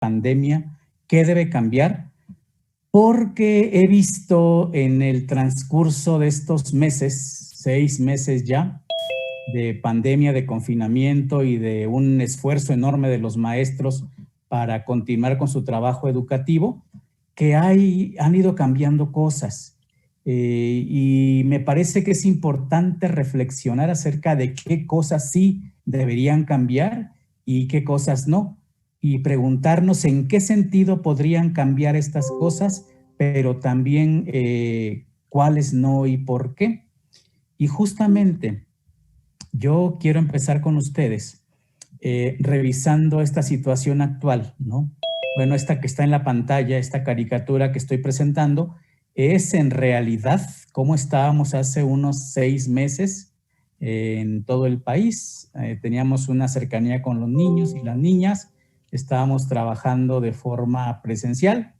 pandemia, ¿qué debe cambiar? Porque he visto en el transcurso de estos meses, 6 meses ya, de pandemia, de confinamiento y de un esfuerzo enorme de los maestros para continuar con su trabajo educativo, que han ido cambiando cosas. Y me parece que es importante reflexionar acerca de qué cosas sí deberían cambiar y qué cosas no. Y preguntarnos en qué sentido podrían cambiar estas cosas, pero también cuáles no y por qué. Y justamente yo quiero empezar con ustedes revisando esta situación actual, ¿no? Bueno, esta que está en la pantalla, esta caricatura que estoy presentando, es en realidad cómo estábamos hace unos 6 meses en todo el país. Teníamos una cercanía con los niños y las niñas, estábamos trabajando de forma presencial,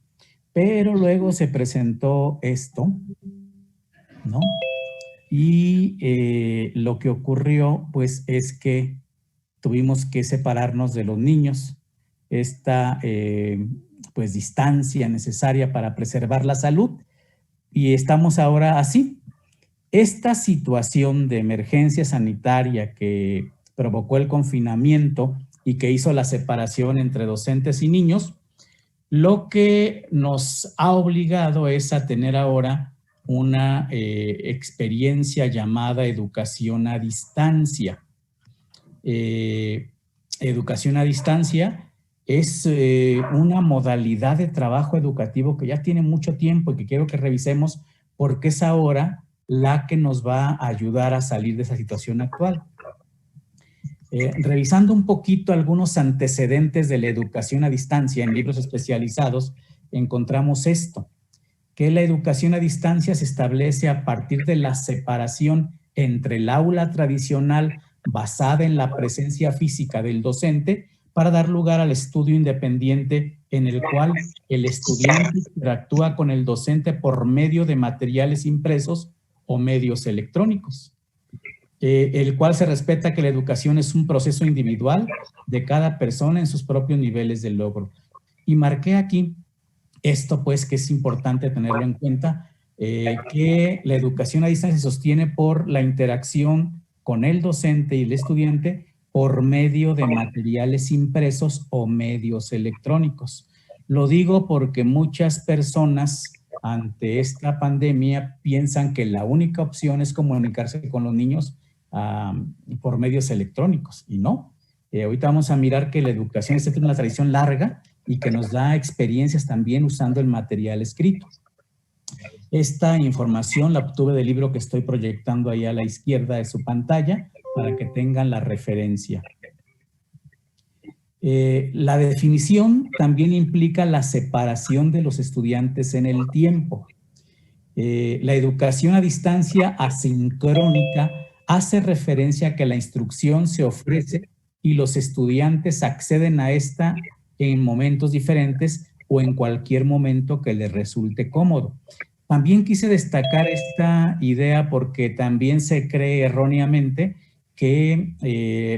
pero luego se presentó esto, ¿no? Y lo que ocurrió, pues, es que tuvimos que separarnos de los niños. Esta, pues, distancia necesaria para preservar la salud. Y estamos ahora así. Esta situación de emergencia sanitaria que provocó el confinamiento y que hizo la separación entre docentes y niños, lo que nos ha obligado es a tener ahora una experiencia llamada educación a distancia. Educación a distancia es una modalidad de trabajo educativo que ya tiene mucho tiempo y que quiero que revisemos porque es ahora la que nos va a ayudar a salir de esa situación actual. Revisando un poquito algunos antecedentes de la educación a distancia en libros especializados, encontramos esto, que la educación a distancia se establece a partir de la separación entre el aula tradicional basada en la presencia física del docente para dar lugar al estudio independiente en el cual el estudiante interactúa con el docente por medio de materiales impresos o medios electrónicos. El cual se respeta que la educación es un proceso individual de cada persona en sus propios niveles de logro. Y marqué aquí esto, pues, que es importante tenerlo en cuenta, que la educación a distancia se sostiene por la interacción con el docente y el estudiante por medio de materiales impresos o medios electrónicos. Lo digo porque muchas personas ante esta pandemia piensan que la única opción es comunicarse con los niños por medios electrónicos, y no. Ahorita vamos a mirar que la educación tiene una tradición larga y que nos da experiencias también usando el material escrito. Esta información la obtuve del libro que estoy proyectando ahí a la izquierda de su pantalla para que tengan la referencia. La definición también implica la separación de los estudiantes en el tiempo. La educación a distancia asincrónica hace referencia a que la instrucción se ofrece y los estudiantes acceden a esta en momentos diferentes o en cualquier momento que les resulte cómodo. También quise destacar esta idea porque también se cree erróneamente que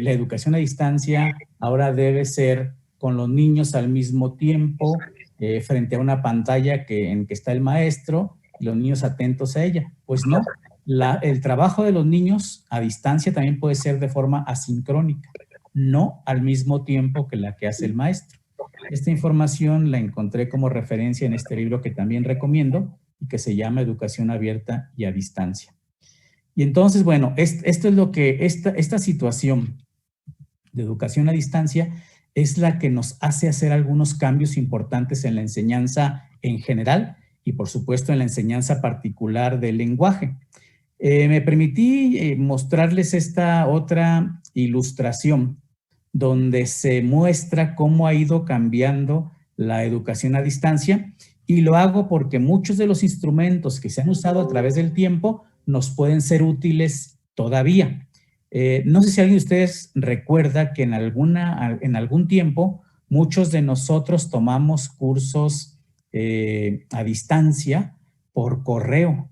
la educación a distancia ahora debe ser con los niños al mismo tiempo, frente a una pantalla en que está el maestro y los niños atentos a ella. Pues no, el trabajo de los niños a distancia también puede ser de forma asincrónica, no al mismo tiempo que la que hace el maestro. Esta información la encontré como referencia en este libro que también recomiendo y que se llama Educación Abierta y a Distancia. Y entonces, bueno, esto es lo que, esta situación de educación a distancia es la que nos hace hacer algunos cambios importantes en la enseñanza en general y, por supuesto, en la enseñanza particular del lenguaje. Me permití mostrarles esta otra ilustración donde se muestra cómo ha ido cambiando la educación a distancia, y lo hago porque muchos de los instrumentos que se han usado a través del tiempo nos pueden ser útiles todavía. No sé si alguien de ustedes recuerda que en algún tiempo muchos de nosotros tomamos cursos a distancia por correo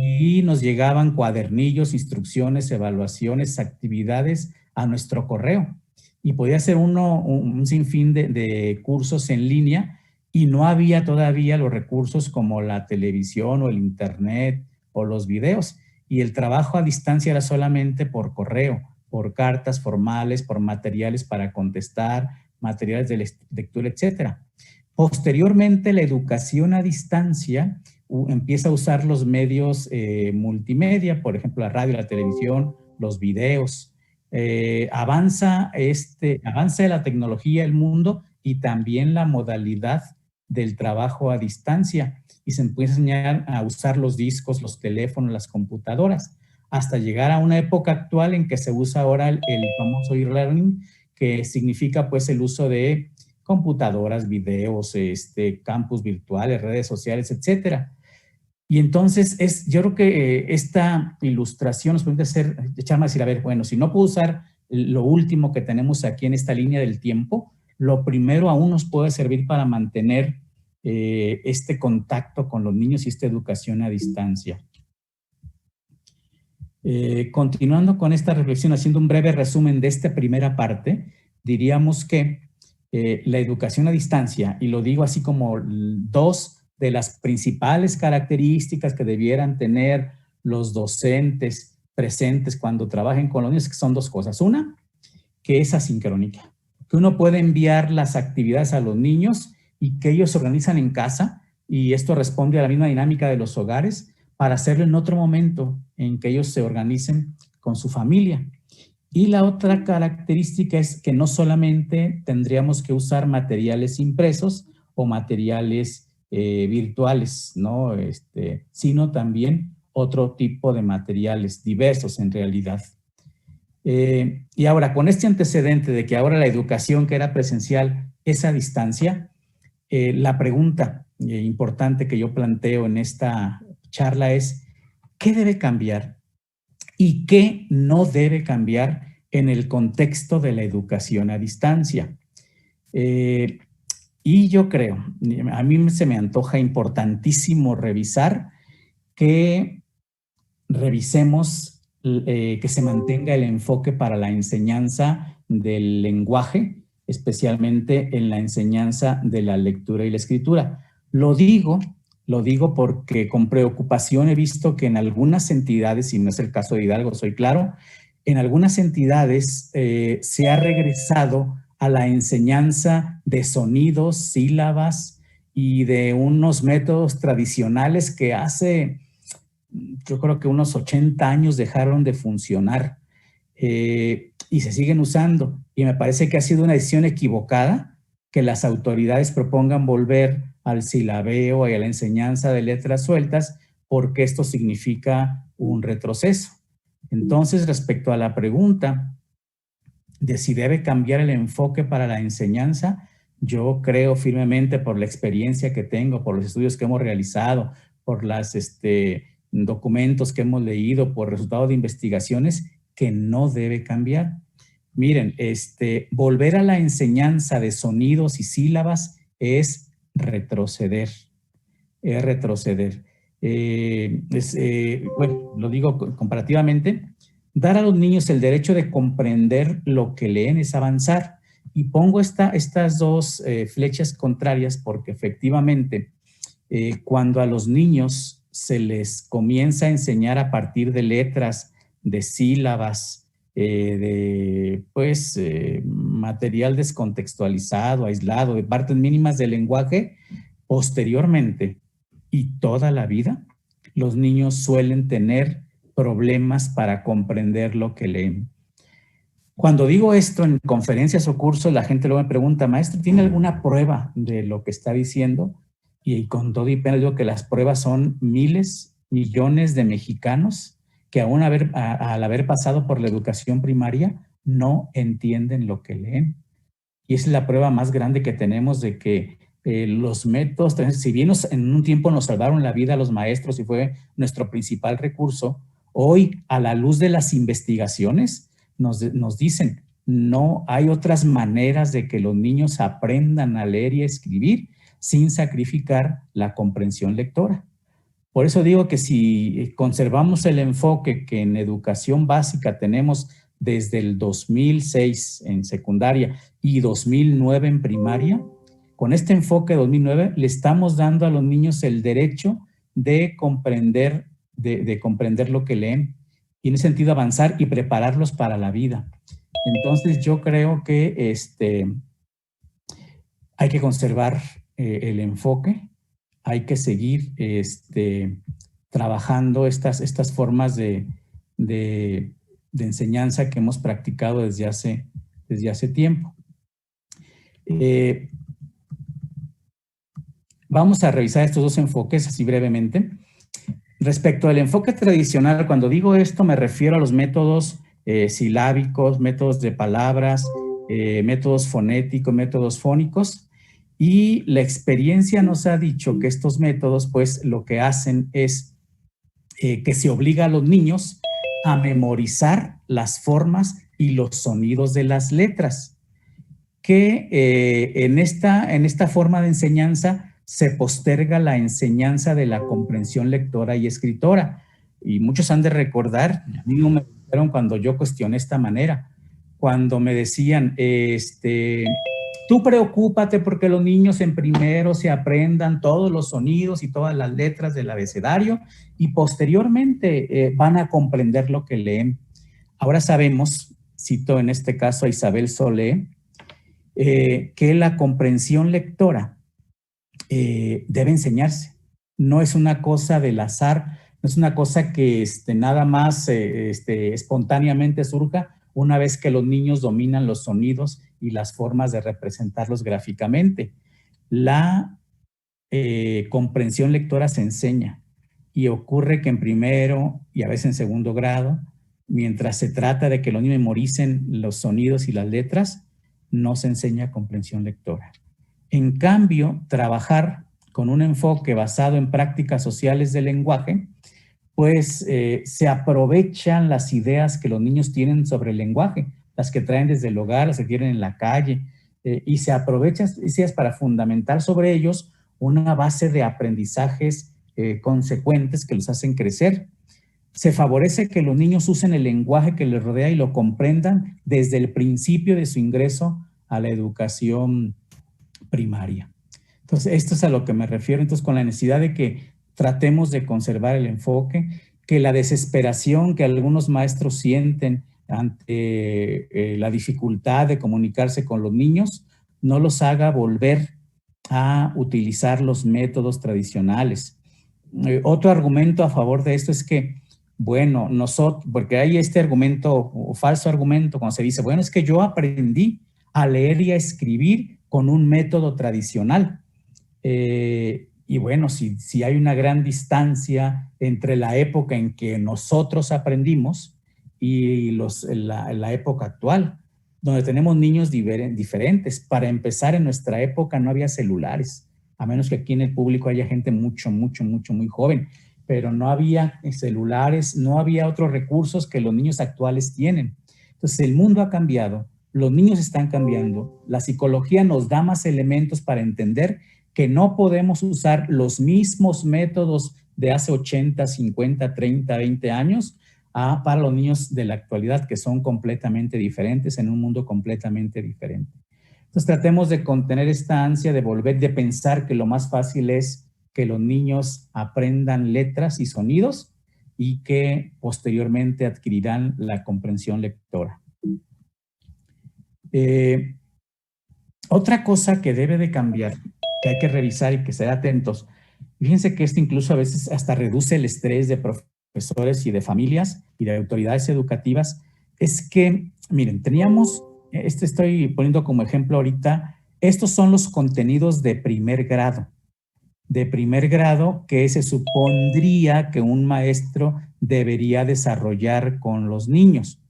y nos llegaban cuadernillos, instrucciones, evaluaciones, actividades a nuestro correo. y podía ser un sinfín de cursos en línea, y no había todavía los recursos como la televisión o el internet o los videos. Y el trabajo a distancia era solamente por correo, por cartas formales, por materiales para contestar, materiales de lectura, etcétera. Posteriormente, la educación a distancia empieza a usar los medios multimedia, por ejemplo, la radio, la televisión, los videos. Avanza la tecnología, el mundo, y también la modalidad del trabajo a distancia, y se empieza a enseñar a usar los discos, los teléfonos, las computadoras, hasta llegar a una época actual en que se usa ahora el famoso e-learning, que significa pues el uso de computadoras, videos, campus virtuales, redes sociales, etcétera. Y entonces yo creo que esta ilustración nos permite echarme a decir, a ver, bueno, si no puedo usar lo último que tenemos aquí en esta línea del tiempo, lo primero aún nos puede servir para mantener este contacto con los niños y esta educación a distancia. Continuando con esta reflexión, haciendo un breve resumen de esta primera parte, diríamos que la educación a distancia, y lo digo así como dos de las principales características que debieran tener los docentes presentes cuando trabajen con los niños, que son dos cosas. Una, que es asincrónica, que uno puede enviar las actividades a los niños y que ellos se organizan en casa, y esto responde a la misma dinámica de los hogares, para hacerlo en otro momento en que ellos se organicen con su familia. Y la otra característica es que no solamente tendríamos que usar materiales impresos o materiales virtuales, ¿no? Sino también otro tipo de materiales diversos en realidad. Y ahora, con este antecedente de que ahora la educación que era presencial es a distancia, la pregunta importante que yo planteo en esta charla es, ¿qué debe cambiar y qué no debe cambiar en el contexto de la educación a distancia? Y yo creo, a mí se me antoja importantísimo que revisemos, que se mantenga el enfoque para la enseñanza del lenguaje, especialmente en la enseñanza de la lectura y la escritura. Lo digo porque con preocupación he visto que en algunas entidades, y no es el caso de Hidalgo, soy claro, en algunas entidades se ha regresado a la enseñanza de sonidos, sílabas y de unos métodos tradicionales que hace, yo creo que unos 80 años dejaron de funcionar y se siguen usando. Y me parece que ha sido una decisión equivocada que las autoridades propongan volver al silabeo y a la enseñanza de letras sueltas, porque esto significa un retroceso. Entonces, respecto a la pregunta de si debe cambiar el enfoque para la enseñanza, yo creo firmemente, por la experiencia que tengo, por los estudios que hemos realizado, por los documentos que hemos leído, por resultados de investigaciones, que no debe cambiar. Miren, volver a la enseñanza de sonidos y sílabas es retroceder. Es retroceder. Bueno, lo digo comparativamente, dar a los niños el derecho de comprender lo que leen es avanzar. Y pongo estas dos flechas contrarias porque efectivamente cuando a los niños se les comienza a enseñar a partir de letras, de sílabas, de material descontextualizado, aislado, de partes mínimas del lenguaje, posteriormente y toda la vida, los niños suelen tener problemas para comprender lo que leen. Cuando digo esto en conferencias o cursos, la gente luego me pregunta, maestro, ¿tiene alguna prueba de lo que está diciendo? Y con todo y pena digo que las pruebas son miles, millones de mexicanos que aún al haber pasado por la educación primaria no entienden lo que leen. Y esa es la prueba más grande que tenemos de que los métodos, si bien en un tiempo nos salvaron la vida a los maestros y fue nuestro principal recurso, hoy a la luz de las investigaciones nos dicen, no hay otras maneras de que los niños aprendan a leer y a escribir sin sacrificar la comprensión lectora. Por eso digo que si conservamos el enfoque que en educación básica tenemos desde el 2006 en secundaria y 2009 en primaria, con este enfoque 2009 le estamos dando a los niños el derecho de comprender, de comprender lo que leen y en ese sentido avanzar y prepararlos para la vida. Entonces yo creo que hay que conservar el enfoque, hay que seguir trabajando estas formas de enseñanza que hemos practicado desde hace tiempo. Vamos a revisar estos dos enfoques así brevemente. Respecto al enfoque tradicional, cuando digo esto me refiero a los métodos silábicos, métodos de palabras, métodos fonéticos, métodos fónicos, y la experiencia nos ha dicho que estos métodos pues lo que hacen es que se obliga a los niños a memorizar las formas y los sonidos de las letras, que en esta forma de enseñanza se posterga la enseñanza de la comprensión lectora y escritora. Y muchos han de recordar, a mí no me dijeron cuando yo cuestioné esta manera, cuando me decían, tú preocúpate porque los niños en primero se aprendan todos los sonidos y todas las letras del abecedario y posteriormente van a comprender lo que leen. Ahora sabemos, cito en este caso a Isabel Solé, que la comprensión lectora debe enseñarse. No es una cosa del azar, no es una cosa que nada más espontáneamente surja una vez que los niños dominan los sonidos y las formas de representarlos gráficamente. La comprensión lectora se enseña y ocurre que en primero y a veces en segundo grado, mientras se trata de que los niños memoricen los sonidos y las letras, no se enseña comprensión lectora. En cambio, trabajar con un enfoque basado en prácticas sociales del lenguaje, pues se aprovechan las ideas que los niños tienen sobre el lenguaje, las que traen desde el hogar, las que tienen en la calle, y se aprovechan esas para fundamentar sobre ellos una base de aprendizajes consecuentes que los hacen crecer. Se favorece que los niños usen el lenguaje que les rodea y lo comprendan desde el principio de su ingreso a la educación primaria. Entonces, esto es a lo que me refiero, entonces, con la necesidad de que tratemos de conservar el enfoque, que la desesperación que algunos maestros sienten ante la dificultad de comunicarse con los niños no los haga volver a utilizar los métodos tradicionales. Otro argumento a favor de esto es que, bueno, nosotros, porque hay este argumento o falso argumento cuando se dice, bueno, es que yo aprendí a leer y a escribir con un método tradicional. Y bueno, si hay una gran distancia entre la época en que nosotros aprendimos y la época actual, donde tenemos niños diferentes. Para empezar, en nuestra época no había celulares, a menos que aquí en el público haya gente muy joven, pero no había celulares, no había otros recursos que los niños actuales tienen. Entonces, el mundo ha cambiado, los niños están cambiando, la psicología nos da más elementos para entender que no podemos usar los mismos métodos de hace 80, 50, 30, 20 años para los niños de la actualidad, que son completamente diferentes, en un mundo completamente diferente. Entonces tratemos de contener esta ansia de volver, de pensar que lo más fácil es que los niños aprendan letras y sonidos y que posteriormente adquirirán la comprensión lectora. Otra cosa que debe de cambiar, que hay que revisar y que ser atentos, fíjense que esto incluso a veces hasta reduce el estrés de profesores y de familias y de autoridades educativas, es que, miren, teníamos, estoy poniendo como ejemplo ahorita, estos son los contenidos de primer grado que se supondría que un maestro debería desarrollar con los niños.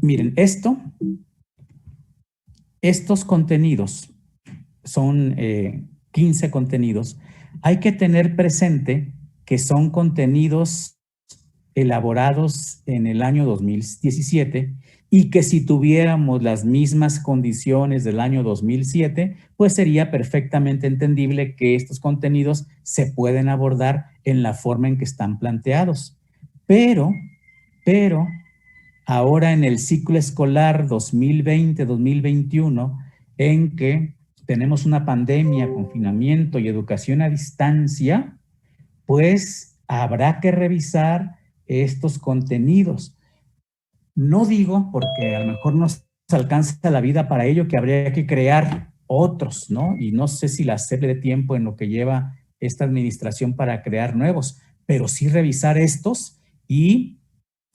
Miren, estos contenidos son 15 contenidos. Hay que tener presente que son contenidos elaborados en el año 2017 y que si tuviéramos las mismas condiciones del año 2007, pues sería perfectamente entendible que estos contenidos se pueden abordar en la forma en que están planteados. Pero ahora en el ciclo escolar 2020-2021, en que tenemos una pandemia, confinamiento y educación a distancia, pues habrá que revisar estos contenidos. No digo, porque a lo mejor no se alcanza la vida para ello, que habría que crear otros, ¿no? Y no sé si la SEP le dé tiempo en lo que lleva esta administración para crear nuevos, pero sí revisar estos y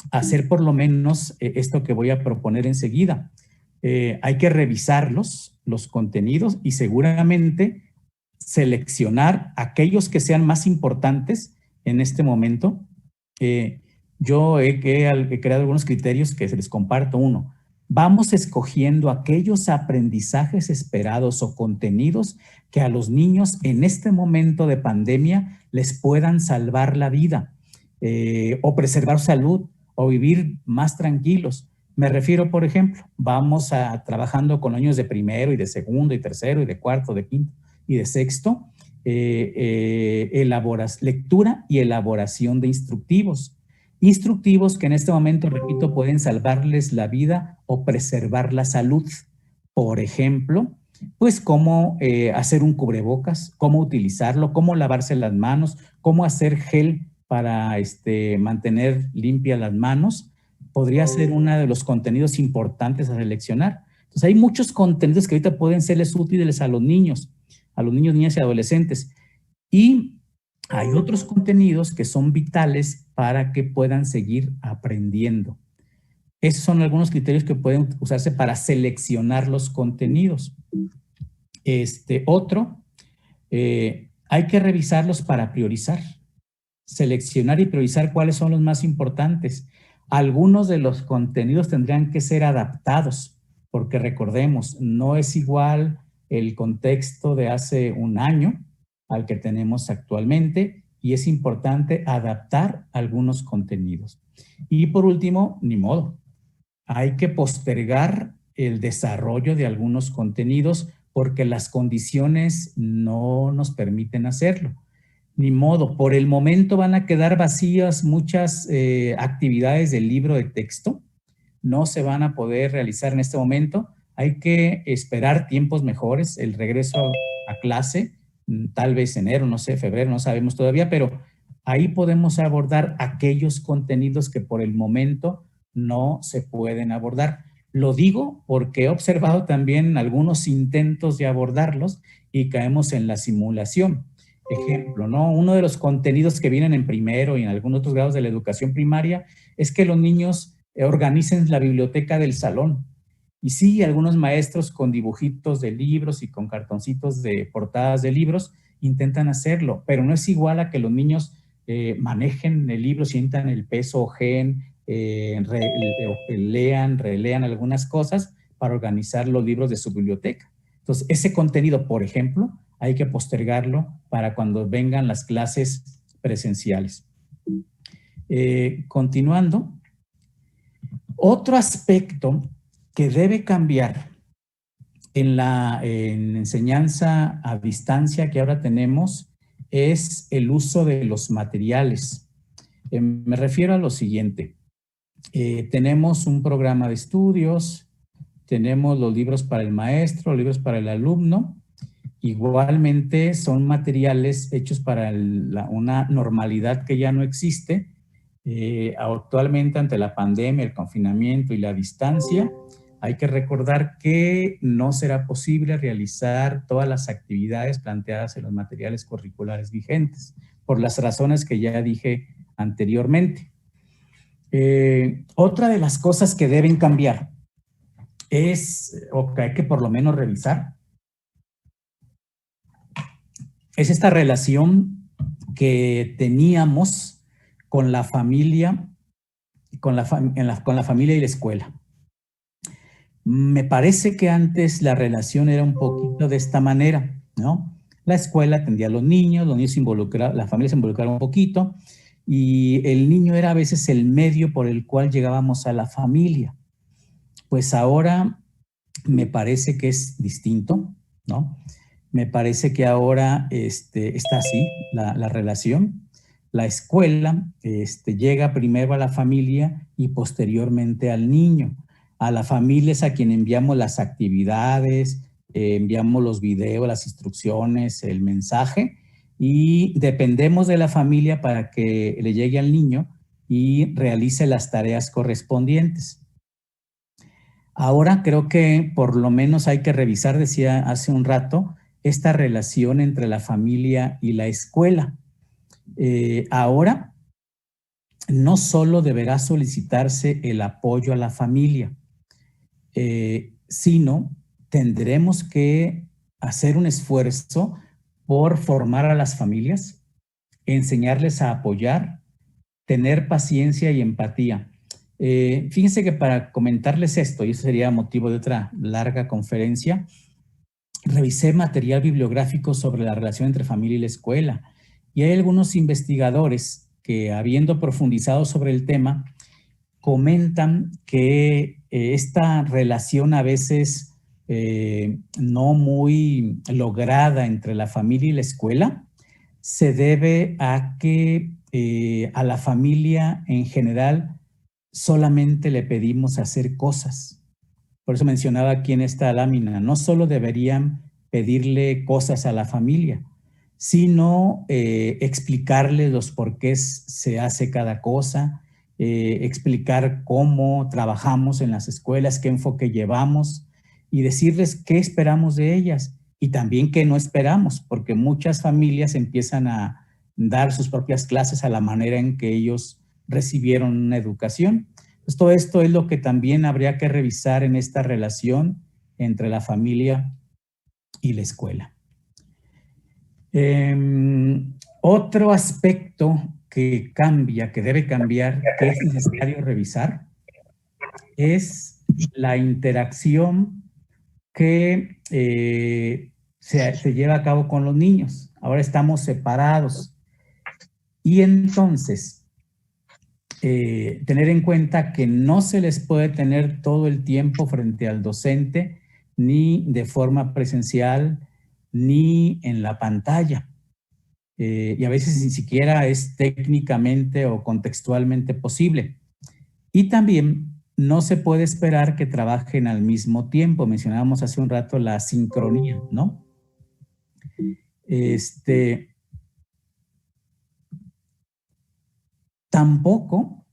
hacer por lo menos esto que voy a proponer enseguida. Hay que revisarlos, los contenidos, y seguramente seleccionar aquellos que sean más importantes en este momento. Yo he creado algunos criterios que se les comparto. Uno, vamos escogiendo aquellos aprendizajes esperados o contenidos que a los niños en este momento de pandemia les puedan salvar la vida o preservar salud o vivir más tranquilos. Me refiero, por ejemplo, vamos trabajando con niños de primero y de segundo y tercero y de cuarto, de quinto y de sexto, lectura y elaboración de instructivos. Instructivos que en este momento, repito, pueden salvarles la vida o preservar la salud. Por ejemplo, pues cómo hacer un cubrebocas, cómo utilizarlo, cómo lavarse las manos, cómo hacer gel para mantener limpias las manos. Podría ser uno de los contenidos importantes a seleccionar. Entonces, hay muchos contenidos que ahorita pueden serles útiles a los niños, niñas y adolescentes. Y hay otros contenidos que son vitales para que puedan seguir aprendiendo. Esos son algunos criterios que pueden usarse para seleccionar los contenidos. Hay que revisarlos para priorizar. Seleccionar y priorizar cuáles son los más importantes. Algunos de los contenidos tendrían que ser adaptados, porque recordemos, no es igual el contexto de hace un año al que tenemos actualmente, y es importante adaptar algunos contenidos. Y por último, ni modo, hay que postergar el desarrollo de algunos contenidos porque las condiciones no nos permiten hacerlo. Ni modo, por el momento van a quedar vacías muchas actividades del libro de texto, no se van a poder realizar en este momento. Hay que esperar tiempos mejores, el regreso a clase, tal vez enero, no sé, febrero, no sabemos todavía, pero ahí podemos abordar aquellos contenidos que por el momento no se pueden abordar. Lo digo porque he observado también algunos intentos de abordarlos y caemos en la simulación. Ejemplo, ¿no? Uno de los contenidos que vienen en primero y en algunos otros grados de la educación primaria es que los niños organicen la biblioteca del salón. Y sí, algunos maestros con dibujitos de libros y con cartoncitos de portadas de libros intentan hacerlo, pero no es igual a que los niños manejen el libro, sientan el peso, ojeen, lean, relean algunas cosas para organizar los libros de su biblioteca. Entonces, ese contenido, por ejemplo, hay que postergarlo para cuando vengan las clases presenciales. Continuando, otro aspecto que debe cambiar en la enseñanza a distancia que ahora tenemos es el uso de los materiales. Me refiero a lo siguiente. Tenemos un programa de estudios, tenemos los libros para el maestro, los libros para el alumno. Igualmente son materiales hechos para una normalidad que ya no existe. Actualmente, ante la pandemia, el confinamiento y la distancia, hay que recordar que no será posible realizar todas las actividades planteadas en los materiales curriculares vigentes, por las razones que ya dije anteriormente. Otra de las cosas que deben cambiar o que hay que por lo menos revisar, es esta relación que teníamos con la familia, con la familia y la escuela. Me parece que antes la relación era un poquito de esta manera, ¿no? La escuela atendía a los niños se involucraba, la familia se involucraba un poquito, y el niño era a veces el medio por el cual llegábamos a la familia. pues ahora me parece que es distinto, ¿no? Me parece que ahora está así la relación. La escuela llega primero a la familia y posteriormente al niño. A la familia es a quien enviamos las actividades, enviamos los videos, las instrucciones, el mensaje, y dependemos de la familia para que le llegue al niño y realice las tareas correspondientes. Ahora creo que por lo menos hay que revisar, decía hace un rato, esta relación entre la familia y la escuela. Ahora no solo deberá solicitarse el apoyo a la familia, sino tendremos que hacer un esfuerzo por formar a las familias, enseñarles a apoyar, tener paciencia y empatía. Fíjense que para comentarles esto, y eso sería motivo de otra larga conferencia, revisé material bibliográfico sobre la relación entre familia y la escuela, y hay algunos investigadores que, habiendo profundizado sobre el tema, comentan que esta relación a veces no muy lograda entre la familia y la escuela se debe a que a la familia en general solamente le pedimos hacer cosas. Por eso mencionaba aquí en esta lámina, no solo deberían pedirle cosas a la familia, sino explicarles los porqués se hace cada cosa, explicar cómo trabajamos en las escuelas, qué enfoque llevamos y decirles qué esperamos de ellas y también qué no esperamos, porque muchas familias empiezan a dar sus propias clases a la manera en que ellos recibieron una educación. Pues todo esto es lo que también habría que revisar en esta relación entre la familia y la escuela. Otro aspecto que cambia, que debe cambiar, que es necesario revisar, es la interacción que se lleva a cabo con los niños. Ahora estamos separados. Y entonces, tener en cuenta que no se les puede tener todo el tiempo frente al docente, ni de forma presencial, ni en la pantalla. Y a veces ni siquiera es técnicamente o contextualmente posible. Y también no se puede esperar que trabajen al mismo tiempo. Mencionábamos hace un rato la sincronía, ¿no? Tampoco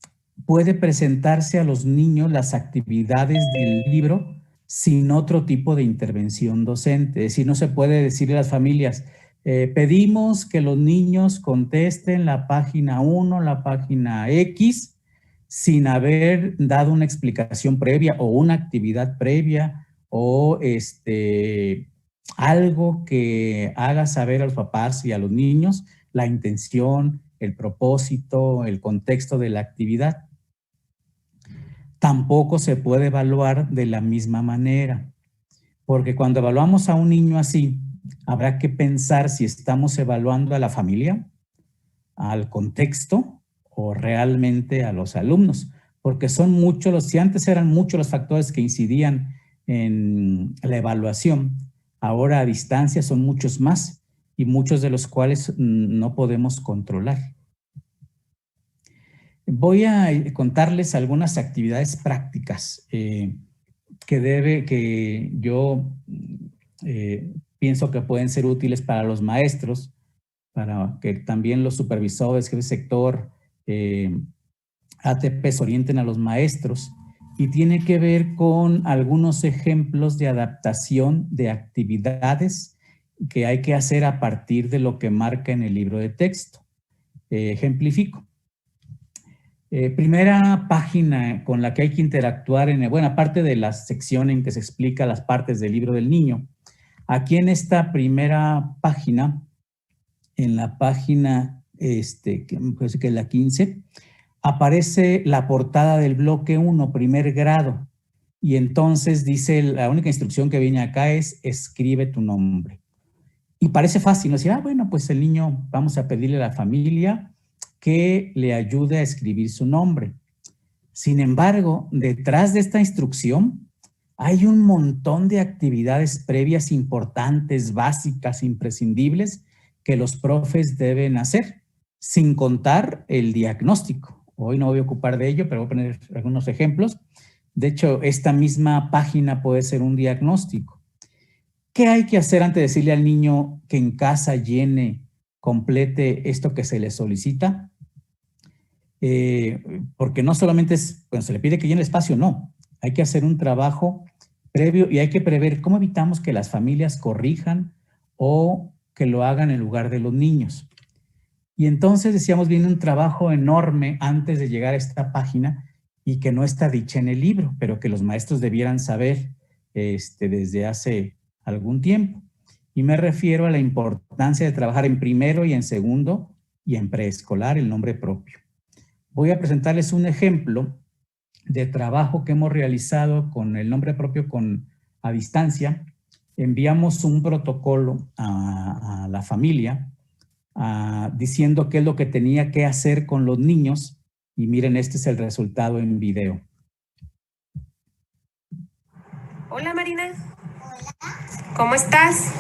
puede presentarse a los niños las actividades del libro sin otro tipo de intervención docente. Es decir, no se puede decirle a las familias, pedimos que los niños contesten la página 1, la página X, sin haber dado una explicación previa o una actividad previa o algo que haga saber a los papás y a los niños la intención, el propósito, el contexto de la actividad. Tampoco se puede evaluar de la misma manera, porque cuando evaluamos a un niño así, habrá que pensar si estamos evaluando a la familia, al contexto o realmente a los alumnos, porque son muchos si antes eran muchos los factores que incidían en la evaluación, ahora a distancia son muchos más y muchos de los cuales no podemos controlar. Voy a contarles algunas actividades prácticas que yo pienso que pueden ser útiles para los maestros, para que también los supervisores, jefes de sector, ATPs orienten a los maestros, y tiene que ver con algunos ejemplos de adaptación de actividades que hay que hacer a partir de lo que marca en el libro de texto. Ejemplifico. Primera página con la que hay que interactuar, aparte de la sección en que se explica las partes del libro del niño, aquí en esta primera página, en la página, que me parece que es la 15, aparece la portada del bloque 1, primer grado, y entonces dice, la única instrucción que viene acá es, escribe tu nombre. Y parece fácil, ¿no? Decir, bueno, pues el niño, vamos a pedirle a la familia que le ayude a escribir su nombre. Sin embargo, detrás de esta instrucción hay un montón de actividades previas importantes, básicas, imprescindibles, que los profes deben hacer, sin contar el diagnóstico. Hoy no voy a ocupar de ello, pero voy a poner algunos ejemplos. De hecho, esta misma página puede ser un diagnóstico. ¿Qué hay que hacer antes de decirle al niño que en casa llene, complete esto que se le solicita? Porque no solamente es, cuando se le pide que llene el espacio, no. Hay que hacer un trabajo previo y hay que prever cómo evitamos que las familias corrijan o que lo hagan en lugar de los niños. Y entonces decíamos, viene un trabajo enorme antes de llegar a esta página y que no está dicha en el libro, pero que los maestros debieran saber desde hace algún tiempo. Y me refiero a la importancia de trabajar en primero y en segundo y en preescolar el nombre propio. Voy a presentarles un ejemplo de trabajo que hemos realizado con el nombre propio a distancia. Enviamos un protocolo a la familia diciendo qué es lo que tenía que hacer con los niños y miren, este es el resultado en video. Hola Marina. Hola. ¿Cómo estás?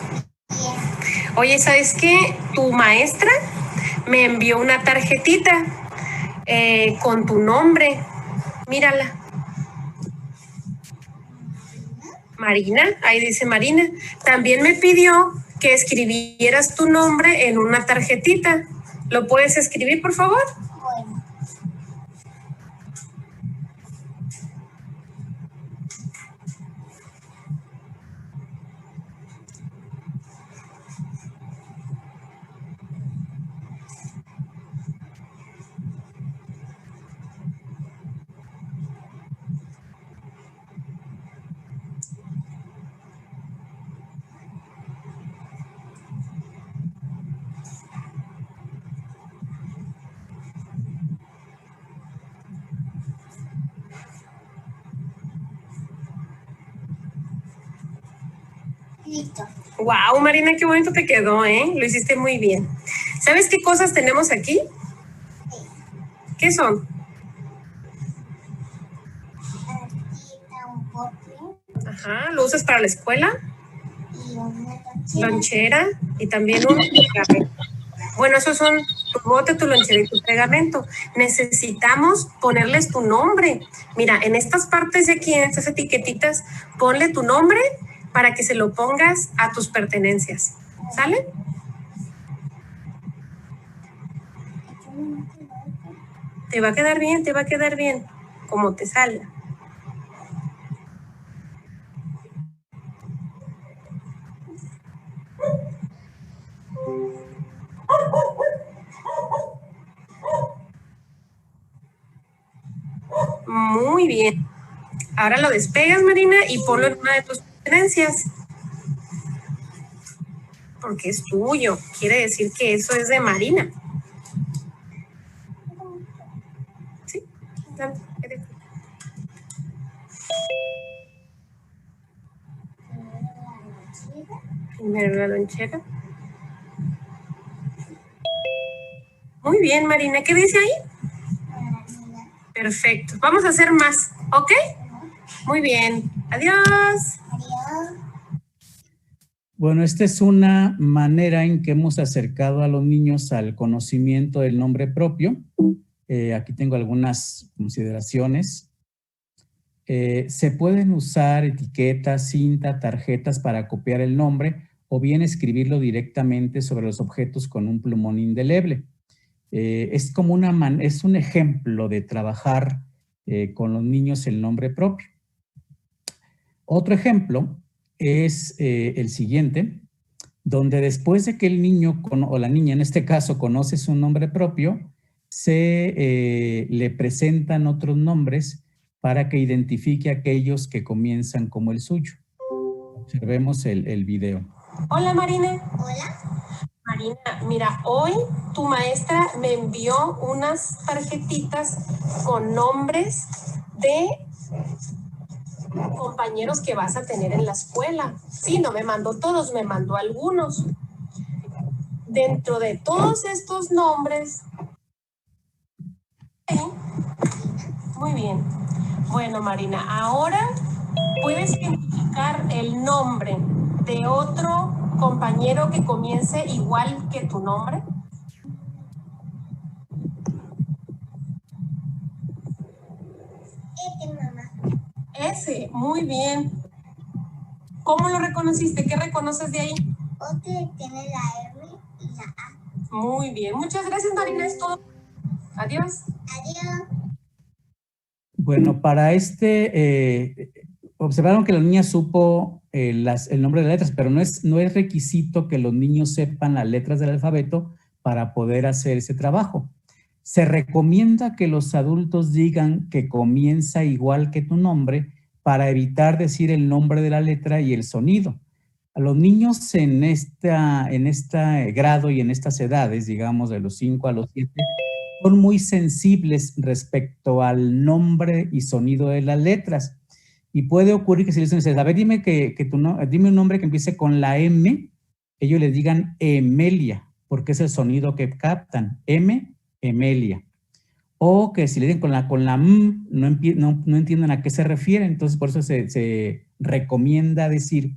Bien. Oye, ¿sabes qué? Tu maestra me envió una tarjetita con tu nombre. Mírala. Marina, ahí dice Marina. También me pidió que escribieras tu nombre en una tarjetita. ¿Lo puedes escribir, por favor? Bueno. Listo. Wow, Marina, qué bonito te quedó, ¿eh? Lo hiciste muy bien. ¿Sabes qué cosas tenemos aquí? Sí. ¿Qué son? Un bote. Ajá, ¿lo usas para la escuela? Y una lonchera y también un pegamento. Bueno, esos son tu bote, tu lonchera y tu pegamento. Necesitamos ponerles tu nombre. Mira, en estas partes de aquí, en estas etiquetitas, ponle tu nombre para que se lo pongas a tus pertenencias. ¿Sale? Te va a quedar bien, como te salga. Muy bien. Ahora lo despegas, Marina, y ponlo en una de tus pertenencias. Porque es tuyo. Quiere decir que eso es de Marina. ¿Sí? Primero la lonchera. Muy bien, Marina. ¿Qué dice ahí? Perfecto. Vamos a hacer más, ¿ok? Muy bien. Adiós. Adiós. Bueno, esta es una manera en que hemos acercado a los niños al conocimiento del nombre propio. Aquí tengo algunas consideraciones. Se pueden usar etiquetas, cinta, tarjetas para copiar el nombre o bien escribirlo directamente sobre los objetos con un plumón indeleble. Es un ejemplo de trabajar con los niños el nombre propio. Otro ejemplo es el siguiente, donde después de que el niño o la niña en este caso conoce su nombre propio, se le presentan otros nombres para que identifique aquellos que comienzan como el suyo. Observemos el video. Hola Marina. Hola. Marina, mira, hoy tu maestra me envió unas tarjetitas con nombres de compañeros que vas a tener en la escuela. Sí, no me mandó todos, me mandó algunos. Dentro de todos estos nombres... Muy bien. Bueno, Marina, ahora ¿Puedes identificar el nombre de otro compañero que comience igual que tu nombre? Mamá. Ese, muy bien. ¿Cómo lo reconociste? ¿Qué reconoces de ahí? Otro tiene la R y la A. Muy bien. Muchas gracias, Marina. Es todo. Adiós. Adiós. Bueno, para observaron que la niña supo el nombre de las letras, pero no es requisito que los niños sepan las letras del alfabeto para poder hacer ese trabajo. Se recomienda que los adultos digan que comienza igual que tu nombre para evitar decir el nombre de la letra y el sonido. A los niños en este grado y en estas edades, digamos de los 5 a los 7, son muy sensibles respecto al nombre y sonido de las letras. Y puede ocurrir que si les dicen, a ver, dime un nombre que empiece con la M, ellos les digan Emelia, porque es el sonido que captan. Emelia. O que si le dicen con la M, no entienden a qué se refiere. Entonces, por eso se recomienda decir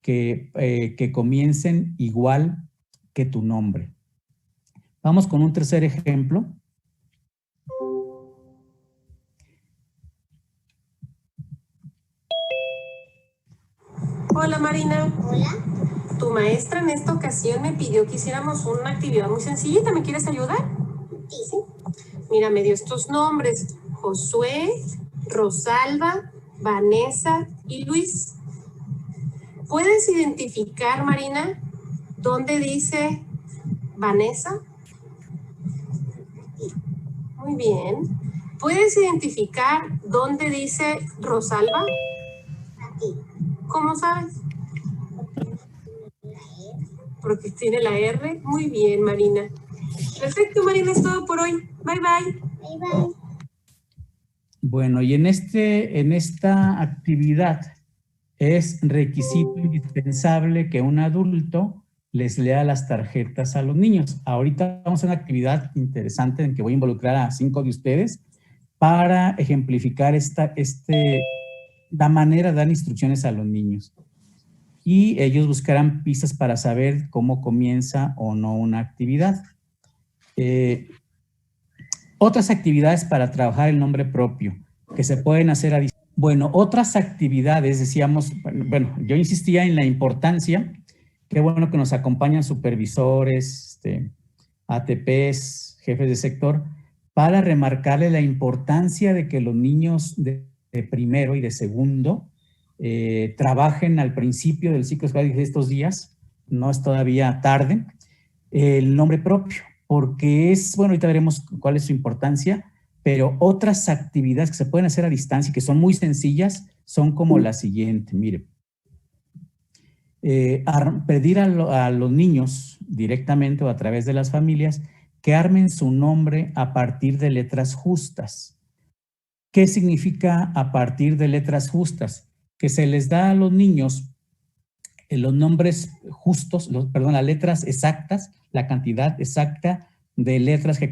que comiencen igual que tu nombre. Vamos con un tercer ejemplo. Hola, Marina. Hola. Tu maestra en esta ocasión me pidió que hiciéramos una actividad muy sencillita. ¿Me quieres ayudar? Sí. Mira, me dio estos nombres: Josué, Rosalba, Vanessa y Luis. ¿Puedes identificar, Marina, dónde dice Vanessa? Muy bien. ¿Puedes identificar dónde dice Rosalba? Aquí. ¿Cómo sabes? Porque tiene la R. Muy bien, Marina. Perfecto, Marina, es todo por hoy. Bye, bye. Bye, bye. Bueno, y en esta actividad es requisito indispensable que un adulto les lea las tarjetas a los niños. Ahorita vamos a una actividad interesante en que voy a involucrar a 5 de ustedes para ejemplificar la manera de dar instrucciones a los niños. Y ellos buscarán pistas para saber cómo comienza o no una actividad. Otras actividades para trabajar el nombre propio que se pueden hacer a distancia. Bueno, otras actividades, decíamos, bueno, yo insistía en la importancia, qué bueno que nos acompañan supervisores, ATPs, jefes de sector, para remarcarle la importancia de que los niños de primero y de segundo trabajen al principio del ciclo escolar de estos días, no es todavía tarde, el nombre propio, porque bueno, ahorita veremos cuál es su importancia, pero otras actividades que se pueden hacer a distancia y que son muy sencillas son como la siguiente, mire. Pedir a los niños directamente o a través de las familias que armen su nombre a partir de letras justas. ¿Qué significa a partir de letras justas? Que se les da a los niños los nombres justos, las letras exactas, la cantidad exacta de letras que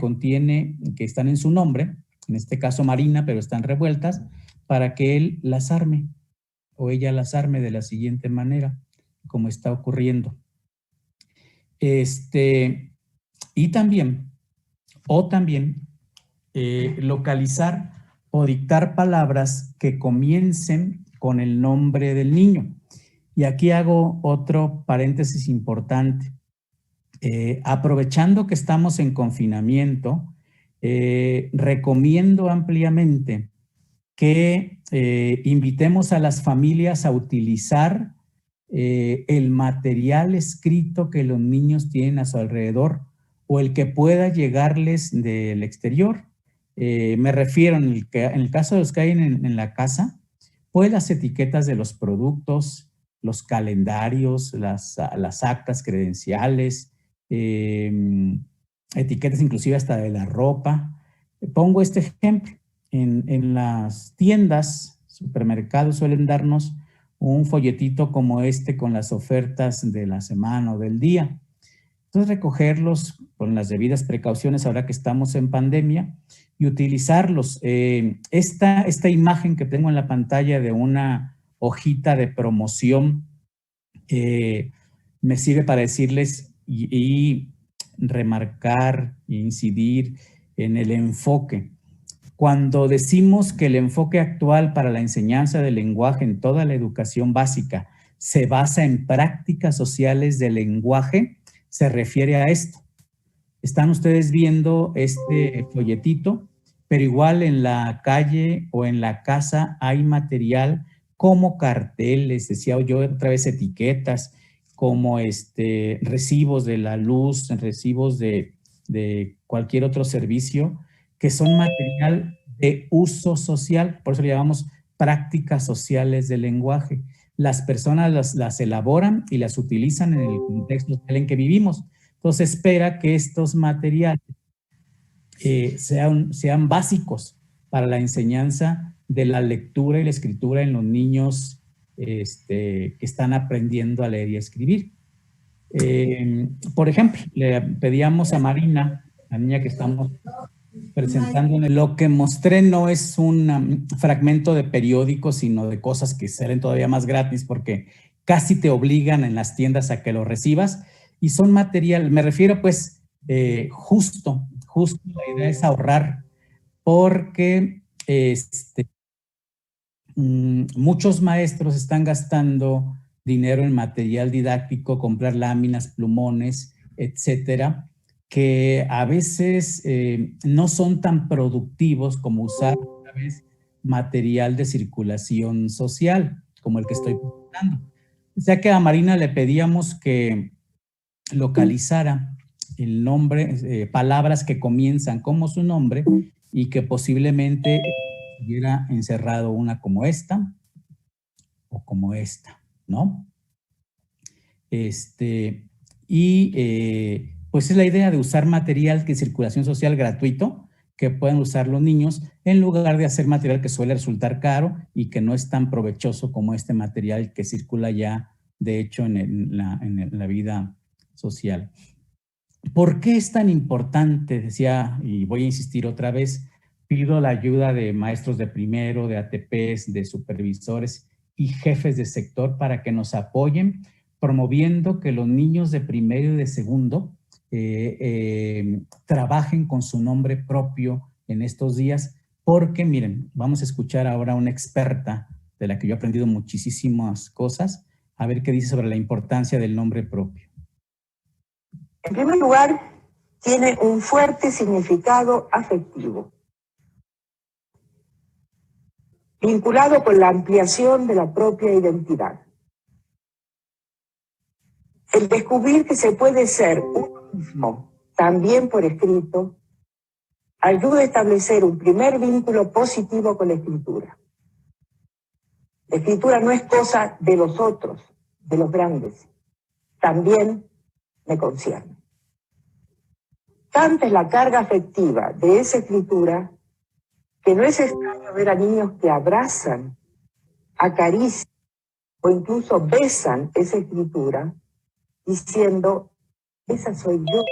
están en su nombre, en este caso Marina, pero están revueltas, para que él las arme o ella las arme de la siguiente manera, como está ocurriendo. Y también, localizar o dictar palabras que comiencen con el nombre del niño. Y aquí hago otro paréntesis importante. Aprovechando que estamos en confinamiento, recomiendo ampliamente que invitemos a las familias a utilizar el material escrito que los niños tienen a su alrededor o el que pueda llegarles del exterior. Me refiero, en el caso de los que hay en la casa, pues las etiquetas de los productos, los calendarios, las actas credenciales, etiquetas inclusive hasta de la ropa. Pongo este ejemplo. En las tiendas, supermercados suelen darnos un folletito como este con las ofertas de la semana o del día. Entonces recogerlos con las debidas precauciones ahora que estamos en pandemia y utilizarlos. Esta imagen que tengo en la pantalla de una hojita de promoción, me sirve para decirles y remarcar, incidir en el enfoque. Cuando decimos que el enfoque actual para la enseñanza del lenguaje en toda la educación básica se basa en prácticas sociales del lenguaje, se refiere a esto. Están ustedes viendo este folletito, pero igual en la calle o en la casa hay material como carteles, decía yo otra vez etiquetas, como recibos de la luz, recibos de cualquier otro servicio, que son material de uso social, por eso le llamamos prácticas sociales del lenguaje. Las personas las elaboran y las utilizan en el contexto social en que vivimos. Entonces espera que estos materiales sean básicos para la enseñanza de la lectura y la escritura en los niños que están aprendiendo a leer y a escribir. Por ejemplo, le pedíamos a Marina, la niña que estamos presentando, lo que mostré no es un fragmento de periódico, sino de cosas que salen todavía más gratis porque casi te obligan en las tiendas a que lo recibas y son material, me refiero pues justo la idea es ahorrar porque muchos maestros están gastando dinero en material didáctico, comprar láminas, plumones, etcétera, que a veces no son tan productivos como usar otra vez material de circulación social, como el que estoy presentando. O sea que a Marina le pedíamos que localizara el nombre, palabras que comienzan como su nombre y que posiblemente hubiera encerrado una como esta o como esta, ¿no? Pues es la idea de usar material de circulación social gratuito que puedan usar los niños en lugar de hacer material que suele resultar caro y que no es tan provechoso como este material que circula ya, de hecho, en la vida social. ¿Por qué es tan importante? Decía, y voy a insistir otra vez, pido la ayuda de maestros de primero, de ATPs, de supervisores y jefes de sector para que nos apoyen promoviendo que los niños de primero y de segundo trabajen con su nombre propio en estos días, porque miren, vamos a escuchar ahora a una experta de la que yo he aprendido muchísimas cosas, a ver qué dice sobre la importancia del nombre propio. En primer lugar, tiene un fuerte significado afectivo, vinculado con la ampliación de la propia identidad. El descubrir que se puede ser uno mismo, también por escrito, ayuda a establecer un primer vínculo positivo con la escritura. La escritura no es cosa de los otros, de los grandes, también me concierne. Tanta es la carga afectiva de esa escritura que no es extraño ver a niños que abrazan, acarician o incluso besan esa escritura diciendo, esa soy yo.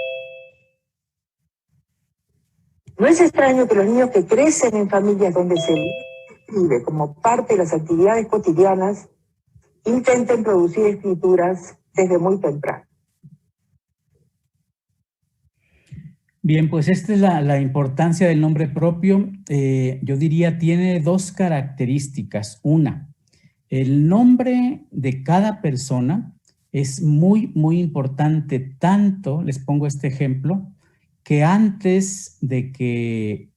No es extraño que los niños que crecen en familias donde se escribe como parte de las actividades cotidianas intenten producir escrituras desde muy temprano. Bien, pues esta es la importancia del nombre propio. Yo diría tiene dos características. Una, el nombre de cada persona es muy, muy importante. Tanto, les pongo este ejemplo, que antes de que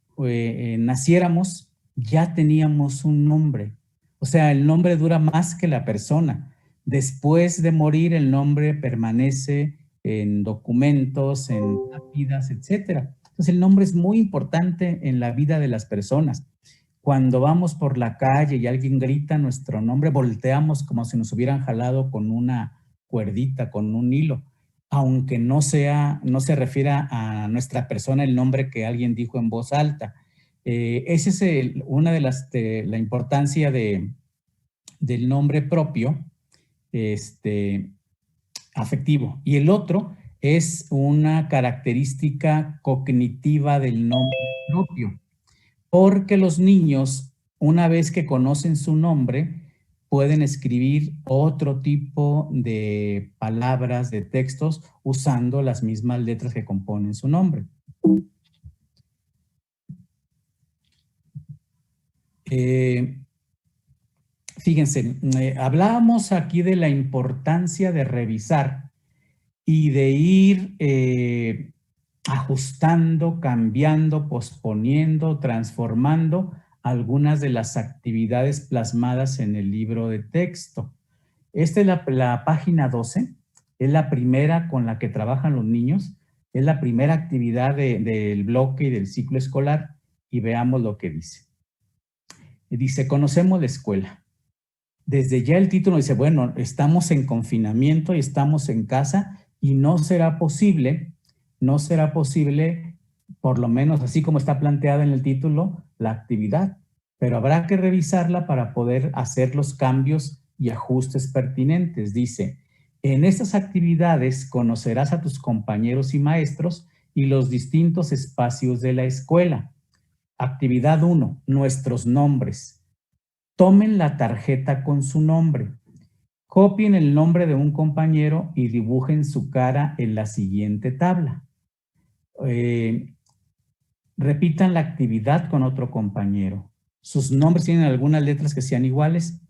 naciéramos ya teníamos un nombre. O sea, el nombre dura más que la persona. Después de morir, el nombre permanece en documentos, en lápidas, etcétera. Entonces, el nombre es muy importante en la vida de las personas. Cuando vamos por la calle y alguien grita nuestro nombre, volteamos como si nos hubieran jalado con una cuerdita, con un hilo, aunque no se refiera a nuestra persona el nombre que alguien dijo en voz alta. Esa es una de la importancia del nombre propio, afectivo. Y el otro es una característica cognitiva del nombre propio, porque los niños, una vez que conocen su nombre, pueden escribir otro tipo de palabras, de textos, usando las mismas letras que componen su nombre. Fíjense, hablábamos aquí de la importancia de revisar y de ir ajustando, cambiando, posponiendo, transformando algunas de las actividades plasmadas en el libro de texto. Esta es la página 12, es la primera con la que trabajan los niños, es la primera actividad del bloque y del ciclo escolar, y veamos lo que dice. Dice, conocemos la escuela. Desde ya el título dice, bueno, estamos en confinamiento y estamos en casa y no será posible, por lo menos así como está planteada en el título, la actividad, pero habrá que revisarla para poder hacer los cambios y ajustes pertinentes. Dice, en estas actividades conocerás a tus compañeros y maestros y los distintos espacios de la escuela. Actividad 1, nuestros nombres. Tomen la tarjeta con su nombre. Copien el nombre de un compañero y dibujen su cara en la siguiente tabla. Repitan la actividad con otro compañero. Sus nombres tienen algunas letras que sean iguales.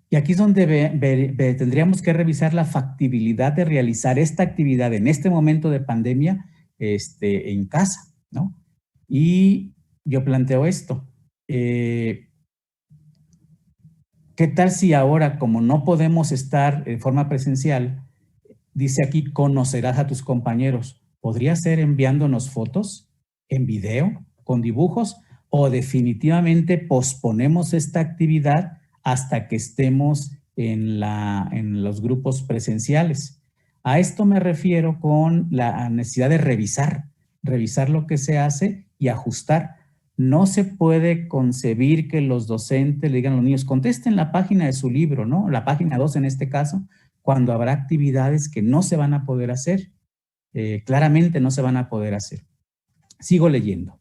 Y aquí es donde tendríamos que revisar la factibilidad de realizar esta actividad en este momento de pandemia en casa, ¿no? Y yo planteo esto. ¿Qué tal si ahora, como no podemos estar de forma presencial, dice aquí, conocerás a tus compañeros? ¿Podría ser enviándonos fotos en video, con dibujos, o definitivamente posponemos esta actividad hasta que estemos en los grupos presenciales? A esto me refiero con la necesidad de revisar lo que se hace y ajustar. No se puede concebir que los docentes le digan a los niños, contesten la página de su libro, ¿no? La página 2 en este caso, cuando habrá actividades que no se van a poder hacer. Claramente no se van a poder hacer. Sigo leyendo.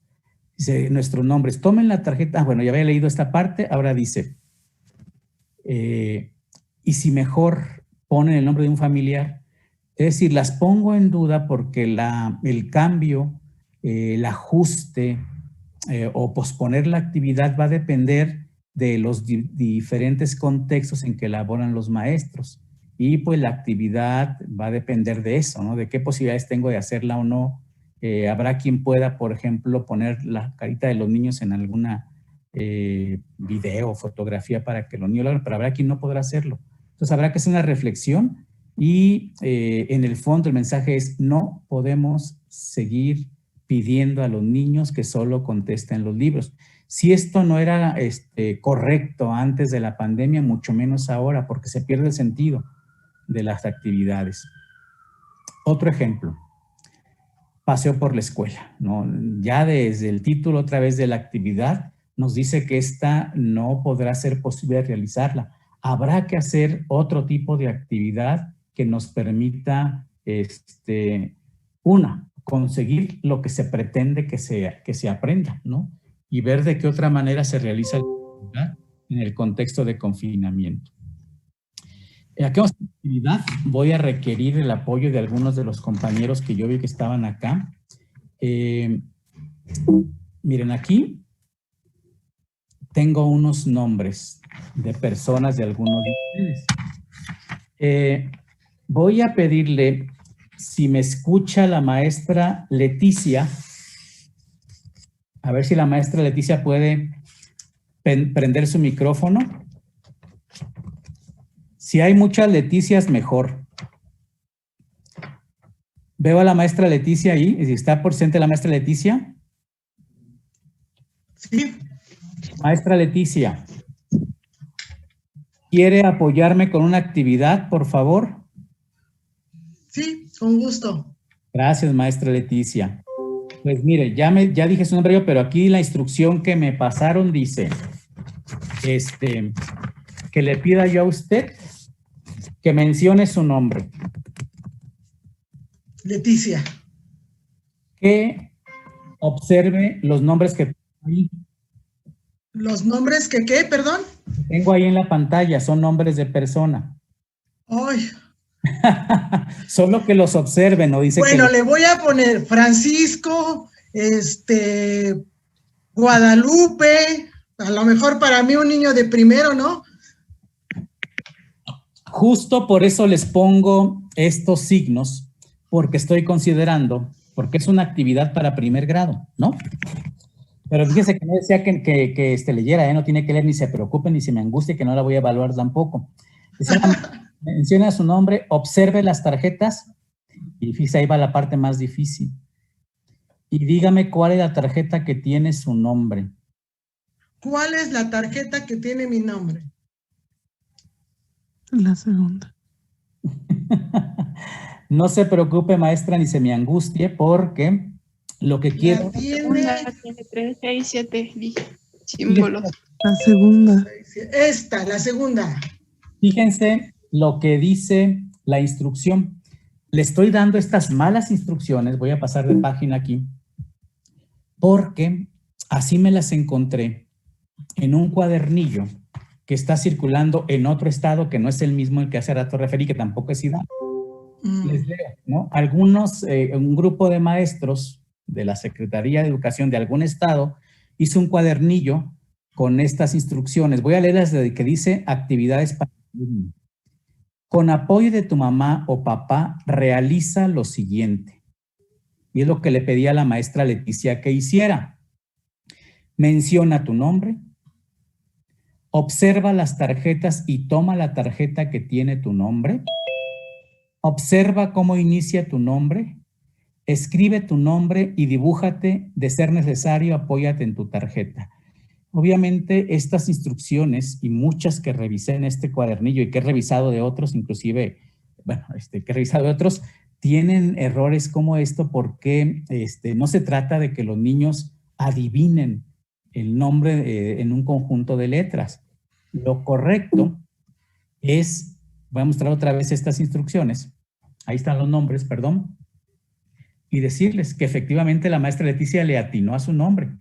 Dice, nuestros nombres, tomen la tarjeta. Bueno, ya había leído esta parte, ahora dice, y si mejor ponen el nombre de un familiar, es decir, las pongo en duda porque el cambio, el ajuste o posponer la actividad va a depender de los diferentes contextos en que elaboran los maestros. Y pues la actividad va a depender de eso, ¿no? De qué posibilidades tengo de hacerla o no. Habrá quien pueda, por ejemplo, poner la carita de los niños en alguna video o fotografía para que los niños lo hagan, pero habrá quien no podrá hacerlo. Entonces habrá que hacer una reflexión y en el fondo el mensaje es no podemos seguir pidiendo a los niños que solo contesten los libros. Si esto no era correcto antes de la pandemia, mucho menos ahora, porque se pierde el sentido de las actividades. Otro ejemplo, paseo por la escuela, ¿no? Ya desde el título otra vez de la actividad nos dice que esta no podrá ser posible realizarla. Habrá que hacer otro tipo de actividad que nos permita, conseguir lo que se pretende que se aprenda, ¿no? Y ver de qué otra manera se realiza en el contexto de confinamiento. Aquí vamos a la actividad. Voy a requerir el apoyo de algunos de los compañeros que yo vi que estaban acá. Miren, aquí tengo unos nombres de personas de algunos de ustedes. Voy a pedirle, si me escucha la maestra Leticia, a ver si la maestra Leticia puede prender su micrófono. Si hay muchas Leticias, mejor. Veo a la maestra Leticia ahí. ¿Y si está presente la maestra Leticia? Sí. Maestra Leticia, ¿quiere apoyarme con una actividad, por favor? Sí, con gusto. Gracias, maestra Leticia. Pues mire, ya dije su nombre yo, pero aquí la instrucción que me pasaron dice, que le pida yo a usted que mencione su nombre. Leticia. Que observe los nombres que hay. ¿Los nombres que qué, perdón? Tengo ahí en la pantalla, son nombres de persona. Ay, Solo que los observen, no dice bueno, que... le voy a poner Francisco, Guadalupe, a lo mejor para mí un niño de primero, ¿no? Justo por eso les pongo estos signos, porque estoy considerando, porque es una actividad para primer grado, ¿no? Pero fíjese que no decía que leyera, no tiene que leer, ni se preocupe, ni se me angustie, que no la voy a evaluar tampoco. Menciona su nombre, observe las tarjetas, y fíjese, ahí va la parte más difícil. Y dígame cuál es la tarjeta que tiene su nombre. ¿Cuál es la tarjeta que tiene mi nombre? La segunda. No se preocupe, maestra, ni se me angustie, porque lo que quiero... La tiene... Tiene 3, 6, 7 símbolos. La segunda. Esta, la segunda. Fíjense lo que dice la instrucción. Le estoy dando estas malas instrucciones, voy a pasar de página aquí, porque así me las encontré en un cuadernillo que está circulando en otro estado que no es el mismo al que hace rato referí, que tampoco es Hidalgo. Les leo, ¿no? Un grupo de maestros de la Secretaría de Educación de algún estado hizo un cuadernillo con estas instrucciones. Voy a leer las que dice actividades para el niño. Con apoyo de tu mamá o papá, realiza lo siguiente. Y es lo que le pedí a la maestra Leticia que hiciera. Menciona tu nombre, observa las tarjetas y toma la tarjeta que tiene tu nombre, observa cómo inicia tu nombre, escribe tu nombre y dibújate, de ser necesario, apóyate en tu tarjeta. Obviamente estas instrucciones y muchas que revisé en este cuadernillo y que he revisado de otros, inclusive, bueno, que he revisado de otros, tienen errores como esto porque no se trata de que los niños adivinen el nombre en un conjunto de letras. Lo correcto es, voy a mostrar otra vez estas instrucciones, ahí están los nombres, perdón, y decirles que efectivamente la maestra Leticia le atinó a su nombre,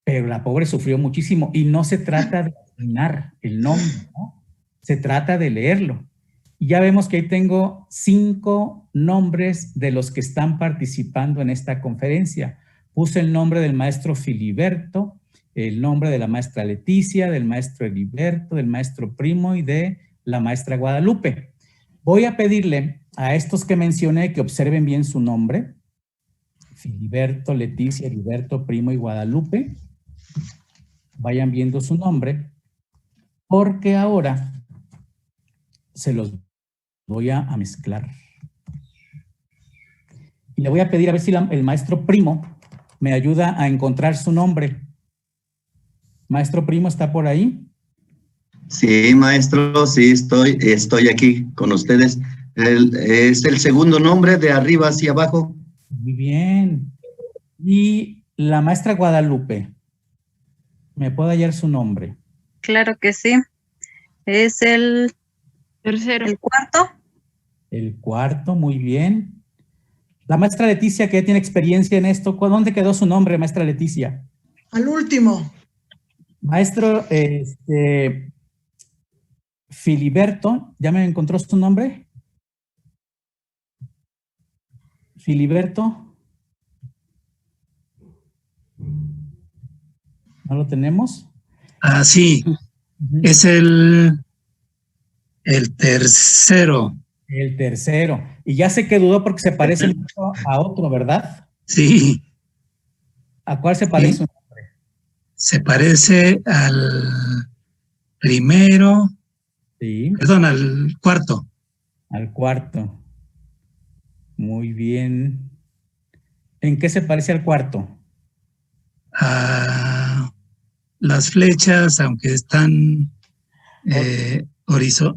pero la pobre sufrió muchísimo y no se trata de atinar el nombre, ¿no? Se trata de leerlo. Y ya vemos que ahí tengo 5 nombres de los que están participando en esta conferencia. Puse el nombre del maestro Filiberto, el nombre de la maestra Leticia, del maestro Heriberto, del maestro Primo y de la maestra Guadalupe. Voy a pedirle a estos que mencioné que observen bien su nombre. Filiberto, Leticia, Heriberto, Primo y Guadalupe. Vayan viendo su nombre, porque ahora se los voy a mezclar. Y le voy a pedir a ver si el maestro Primo me ayuda a encontrar su nombre. Maestro Primo, ¿está por ahí? Sí, maestro, sí, estoy aquí con ustedes. Es el segundo nombre de arriba hacia abajo. Muy bien. Y la maestra Guadalupe, ¿me puede hallar su nombre? Claro que sí. Es el Tercero. el cuarto. El cuarto, muy bien. La maestra Leticia, que ya tiene experiencia en esto, ¿dónde quedó su nombre, maestra Leticia? Al último. Maestro Filiberto, ¿ya me encontró su nombre? Filiberto. ¿No lo tenemos? Ah, sí. Es el tercero. El tercero. Y ya sé que dudó porque se parece mucho a otro, ¿verdad? Sí. ¿A cuál se parece? Sí. Se parece al primero. Sí. Perdón, al cuarto. Al cuarto. Muy bien. ¿En qué se parece al cuarto? A las flechas, aunque están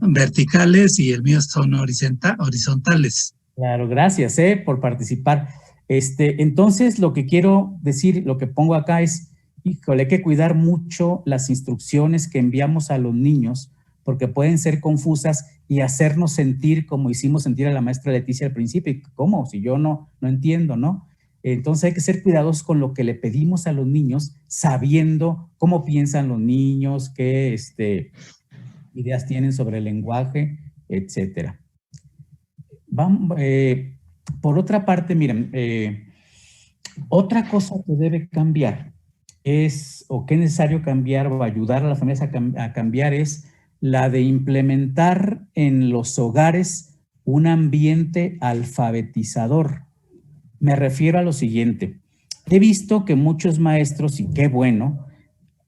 verticales, y el mío son horizontales. Claro, gracias por participar. Entonces, lo que quiero decir, lo que pongo acá es, híjole, hay que cuidar mucho las instrucciones que enviamos a los niños, porque pueden ser confusas y hacernos sentir como hicimos sentir a la maestra Leticia al principio. ¿Cómo? Si yo no entiendo, ¿no? Entonces hay que ser cuidadosos con lo que le pedimos a los niños, sabiendo cómo piensan los niños, qué ideas tienen sobre el lenguaje, etcétera. Por otra parte, miren, otra cosa que debe cambiar o que es necesario cambiar o ayudar a las familias a cambiar es la de implementar en los hogares un ambiente alfabetizador. Me refiero a lo siguiente. He visto que muchos maestros, y qué bueno,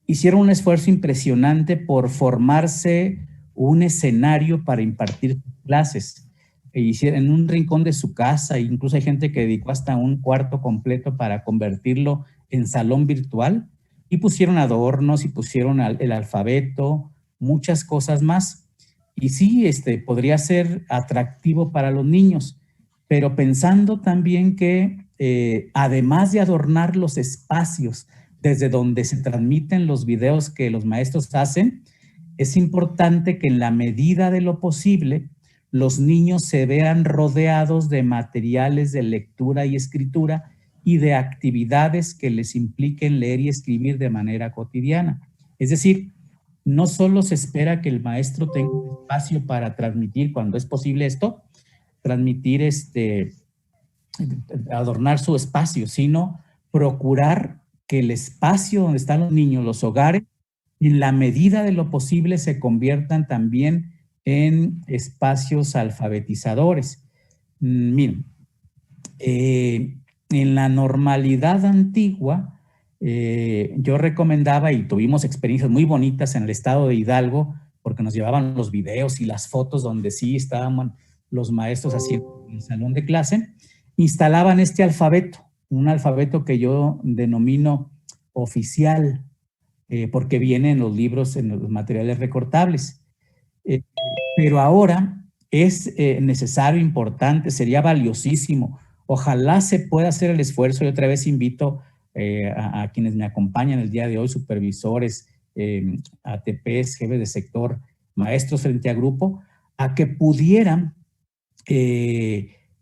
hicieron un esfuerzo impresionante por formarse un escenario para impartir clases. Hicieron en un rincón de su casa, incluso hay gente que dedicó hasta un cuarto completo para convertirlo en salón virtual, y pusieron adornos y pusieron el alfabeto, muchas cosas más. Y sí, podría ser atractivo para los niños, pero pensando también que además de adornar los espacios desde donde se transmiten los videos que los maestros hacen, es importante que en la medida de lo posible los niños se vean rodeados de materiales de lectura y escritura y de actividades que les impliquen leer y escribir de manera cotidiana. Es decir, no solo se espera que el maestro tenga un espacio para transmitir, cuando es posible esto, transmitir, adornar su espacio, sino procurar que el espacio donde están los niños, los hogares, en la medida de lo posible se conviertan también en espacios alfabetizadores. Miren, en la normalidad antigua, yo recomendaba, y tuvimos experiencias muy bonitas en el estado de Hidalgo, porque nos llevaban los videos y las fotos donde sí estaban los maestros haciendo el salón de clase, instalaban este alfabeto, un alfabeto que yo denomino oficial, porque viene en los libros, en los materiales recortables. Pero ahora es necesario, importante, sería valiosísimo. Ojalá se pueda hacer el esfuerzo, y otra vez invito a quienes me acompañan el día de hoy, supervisores, ATPs, jefes de sector, maestros frente a grupo, a que pudieran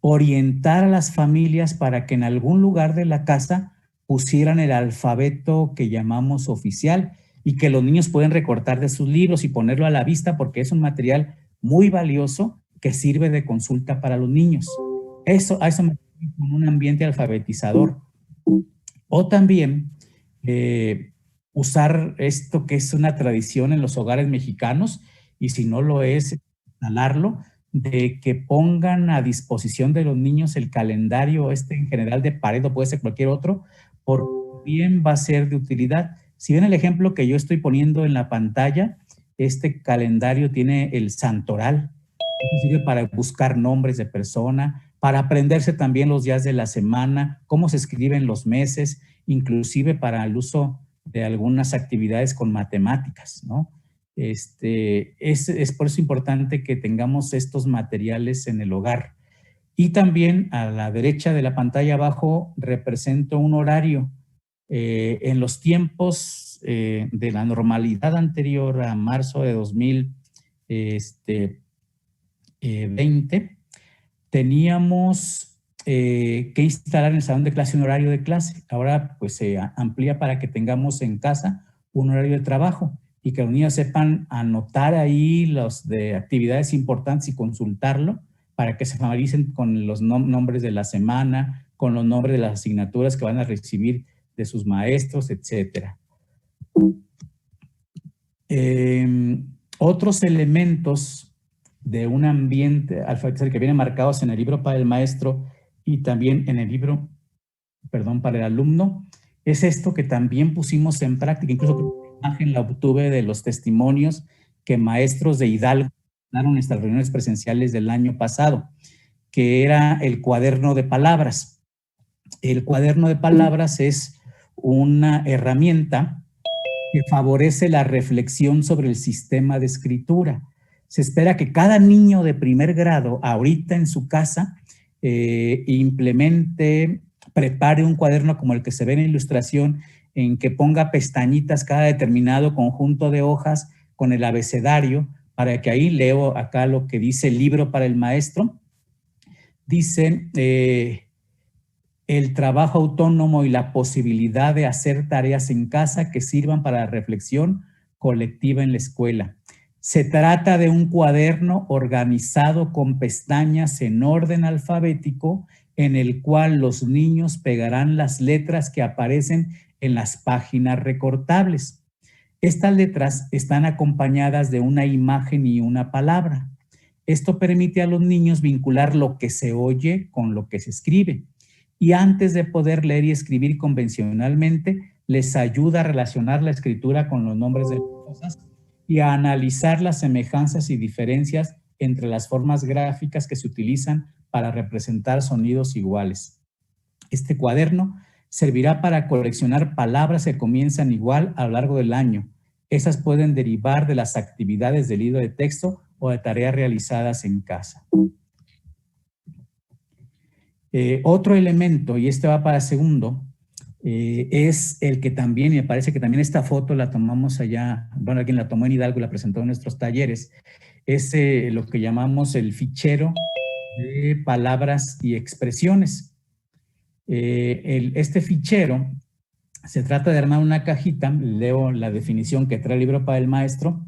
orientar a las familias para que en algún lugar de la casa pusieran el alfabeto que llamamos oficial y que los niños pueden recortar de sus libros y ponerlo a la vista, porque es un material muy valioso que sirve de consulta para los niños. A eso me refiero con un ambiente alfabetizador. O también usar esto que es una tradición en los hogares mexicanos, y si no lo es, instalarlo, de que pongan a disposición de los niños el calendario en general de pared, o puede ser cualquier otro, porque bien va a ser de utilidad. Si ven el ejemplo que yo estoy poniendo en la pantalla, este calendario tiene el santoral, eso sirve para buscar nombres de persona, para aprenderse también los días de la semana, cómo se escriben los meses, inclusive para el uso de algunas actividades con matemáticas, ¿no? Es por eso importante que tengamos estos materiales en el hogar. Y también a la derecha de la pantalla abajo represento un horario. En los tiempos de la normalidad anterior a marzo de 2020, teníamos que instalar en el salón de clase un horario de clase. Ahora pues se amplía para que tengamos en casa un horario de trabajo y que los niños sepan anotar ahí los de actividades importantes y consultarlo para que se familiaricen con los nombres de la semana, con los nombres de las asignaturas que van a recibir de sus maestros, etcétera. Otros elementos de un ambiente alfabetizador que vienen marcados en el libro para el maestro y también en el libro, para el alumno, es esto que también pusimos en práctica. Incluso la imagen la obtuve de los testimonios que maestros de Hidalgo daron en estas reuniones presenciales del año pasado, que era el cuaderno de palabras. El cuaderno de palabras es una herramienta que favorece la reflexión sobre el sistema de escritura. Se espera que cada niño de primer grado, ahorita en su casa, prepare un cuaderno como el que se ve en la ilustración, en que ponga pestañitas cada determinado conjunto de hojas con el abecedario, para que ahí leo acá lo que dice el libro para el maestro. Dice, el trabajo autónomo y la posibilidad de hacer tareas en casa que sirvan para la reflexión colectiva en la escuela. Se trata de un cuaderno organizado con pestañas en orden alfabético en el cual los niños pegarán las letras que aparecen en las páginas recortables. Estas letras están acompañadas de una imagen y una palabra. Esto permite a los niños vincular lo que se oye con lo que se escribe. Y antes de poder leer y escribir convencionalmente, les ayuda a relacionar la escritura con los nombres de las cosas y a analizar las semejanzas y diferencias entre las formas gráficas que se utilizan para representar sonidos iguales. Este cuaderno servirá para coleccionar palabras que comienzan igual a lo largo del año. Esas pueden derivar de las actividades del libro de texto o de tareas realizadas en casa. Otro elemento, y este va para segundo, es el que también, y me parece que también esta foto la tomamos allá, bueno, alguien la tomó en Hidalgo y la presentó en nuestros talleres, es lo que llamamos el fichero de palabras y expresiones. Este fichero se trata de armar una cajita, leo la definición que trae el libro para el maestro.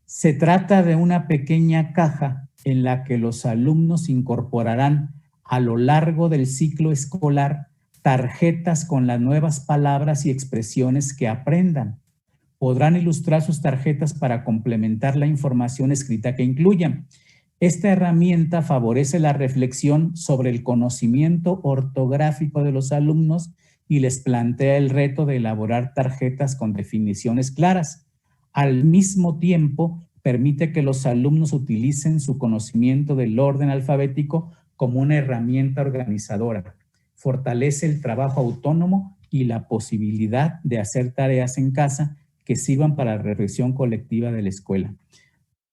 Se trata de una pequeña caja en la que los alumnos incorporarán a lo largo del ciclo escolar tarjetas con las nuevas palabras y expresiones que aprendan. Podrán ilustrar sus tarjetas para complementar la información escrita que incluyan. Esta herramienta favorece la reflexión sobre el conocimiento ortográfico de los alumnos y les plantea el reto de elaborar tarjetas con definiciones claras. Al mismo tiempo, permite que los alumnos utilicen su conocimiento del orden alfabético como una herramienta organizadora. Fortalece el trabajo autónomo y la posibilidad de hacer tareas en casa que sirvan para la reflexión colectiva de la escuela.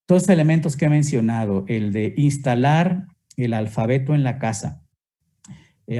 Todos los elementos que he mencionado, el de instalar el alfabeto en la casa,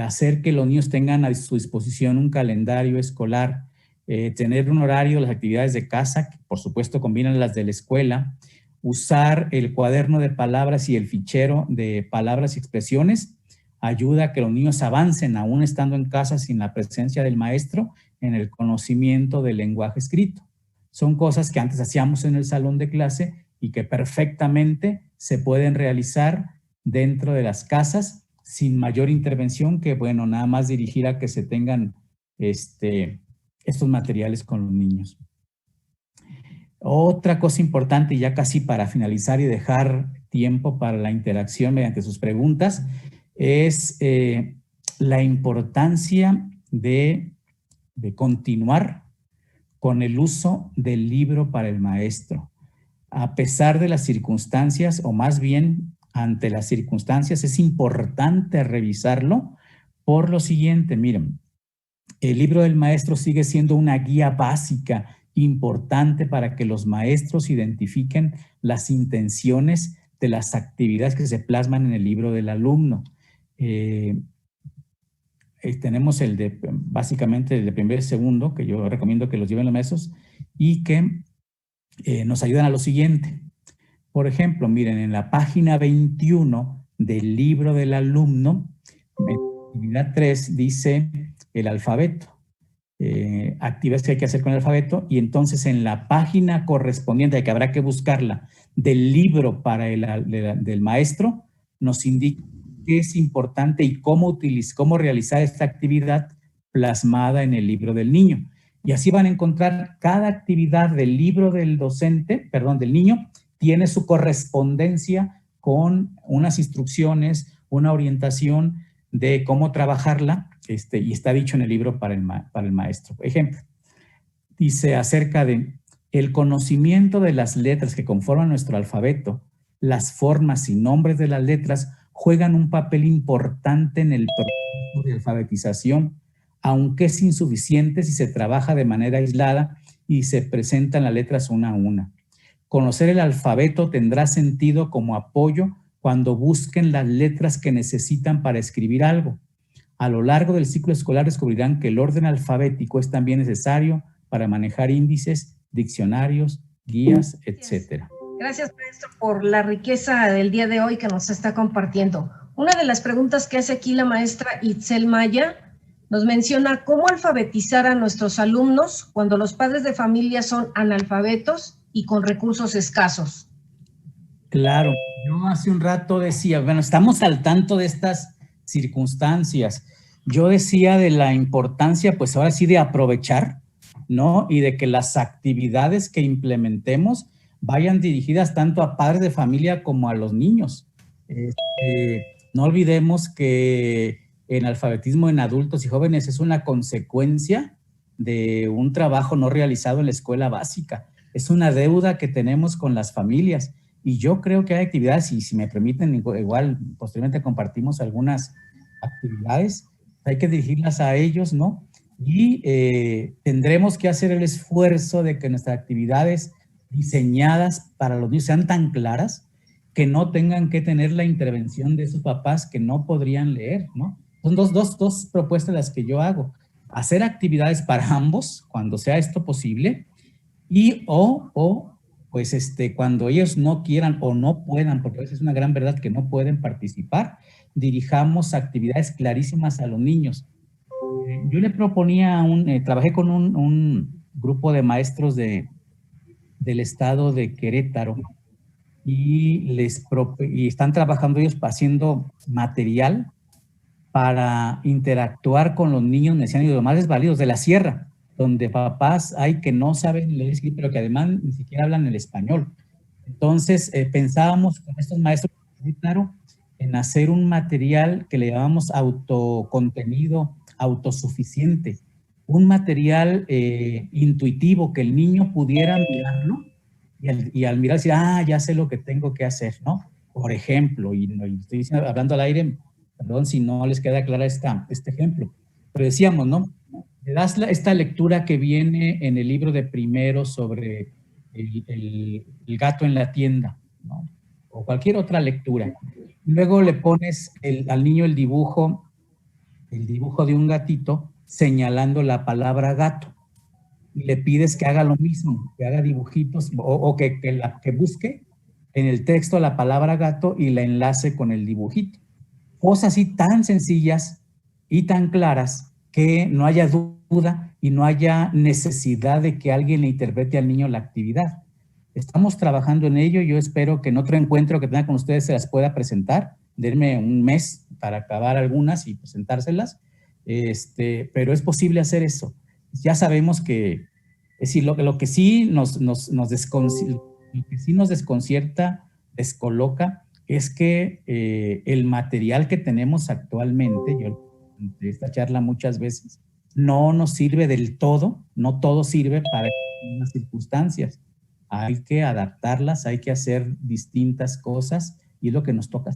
hacer que los niños tengan a su disposición un calendario escolar, tener un horario de las actividades de casa, que por supuesto combinan las de la escuela, usar el cuaderno de palabras y el fichero de palabras y expresiones, ayuda a que los niños avancen aún estando en casa sin la presencia del maestro en el conocimiento del lenguaje escrito. Son cosas que antes hacíamos en el salón de clase y que perfectamente se pueden realizar dentro de las casas sin mayor intervención que, bueno, nada más dirigir a que se tengan estos materiales con los niños. Otra cosa importante, ya casi para finalizar y dejar tiempo para la interacción mediante sus preguntas, es la importancia de continuar con el uso del libro para el maestro. A pesar de las circunstancias, o más bien ante las circunstancias, es importante revisarlo por lo siguiente. Miren, el libro del maestro sigue siendo una guía básica importante para que los maestros identifiquen las intenciones de las actividades que se plasman en el libro del alumno. Tenemos básicamente el de primero y segundo, que yo recomiendo que los lleven los maestros y que nos ayudan a lo siguiente. Por ejemplo, miren, en la página 21 del libro del alumno, en actividad 3 dice el alfabeto. Actividades que hay que hacer con el alfabeto, y entonces en la página correspondiente, que habrá que buscarla, del libro para del maestro, nos indica qué es importante y cómo realizar esta actividad plasmada en el libro del niño. Y así van a encontrar cada actividad del libro del del niño, tiene su correspondencia con unas instrucciones, una orientación de cómo trabajarla, y está dicho en el libro para el maestro. Por ejemplo, dice acerca de el conocimiento de las letras que conforman nuestro alfabeto, las formas y nombres de las letras juegan un papel importante en el proceso de alfabetización, aunque es insuficiente si se trabaja de manera aislada y se presentan las letras una a una. Conocer el alfabeto tendrá sentido como apoyo cuando busquen las letras que necesitan para escribir algo. A lo largo del ciclo escolar descubrirán que el orden alfabético es también necesario para manejar índices, diccionarios, guías, etc. Gracias, maestro, por la riqueza del día de hoy que nos está compartiendo. Una de las preguntas que hace aquí la maestra Itzel Maya nos menciona cómo alfabetizar a nuestros alumnos cuando los padres de familia son analfabetos y con recursos escasos. Claro, yo hace un rato decía, bueno, estamos al tanto de estas circunstancias. Yo decía de la importancia, pues ahora sí, de aprovechar, ¿no? Y de que las actividades que implementemos vayan dirigidas tanto a padres de familia como a los niños. No olvidemos que el alfabetismo en adultos y jóvenes es una consecuencia de un trabajo no realizado en la escuela básica. Es una deuda que tenemos con las familias. Y yo creo que hay actividades, y si me permiten, igual posteriormente compartimos algunas actividades, hay que dirigirlas a ellos, ¿no? Y tendremos que hacer el esfuerzo de que nuestras actividades diseñadas para los niños sean tan claras que no tengan que tener la intervención de sus papás que no podrían leer, ¿no? Son dos propuestas las que yo hago. Hacer actividades para ambos, cuando sea esto posible, y pues cuando ellos no quieran o no puedan, porque a veces es una gran verdad que no pueden participar, dirijamos actividades clarísimas a los niños. Yo le proponía, trabajé con un grupo de maestros del estado de Querétaro y están trabajando ellos haciendo material para interactuar con los niños, me decían, y los más desvalidos de la sierra, donde papás hay que no saben leer y escribir, pero que además ni siquiera hablan el español. Entonces, pensábamos con estos maestros, claro, en hacer un material que le llamamos autocontenido, autosuficiente, un material intuitivo, que el niño pudiera mirarlo y al mirar decir, ya sé lo que tengo que hacer, ¿no? Por ejemplo, y estoy hablando al aire, perdón si no les queda clara este ejemplo, pero decíamos, ¿no? Le das esta lectura que viene en el libro de primero sobre el gato en la tienda, ¿no? O cualquier otra lectura. Luego le pones al niño el dibujo de un gatito señalando la palabra gato. Y le pides que haga lo mismo, que haga dibujitos o que busque en el texto la palabra gato y la enlace con el dibujito. Cosas así tan sencillas y tan claras que no haya duda y no haya necesidad de que alguien le interprete al niño la actividad. Estamos trabajando en ello. Yo espero que en otro encuentro que tenga con ustedes se las pueda presentar. Denme un mes para acabar algunas y presentárselas. Pero es posible hacer eso. Ya sabemos que, es decir, lo que sí nos desconcierta, descoloca, es que el material que tenemos actualmente, yo de esta charla muchas veces, no nos sirve del todo, no todo sirve para unas circunstancias. Hay que adaptarlas, hay que hacer distintas cosas y es lo que nos toca.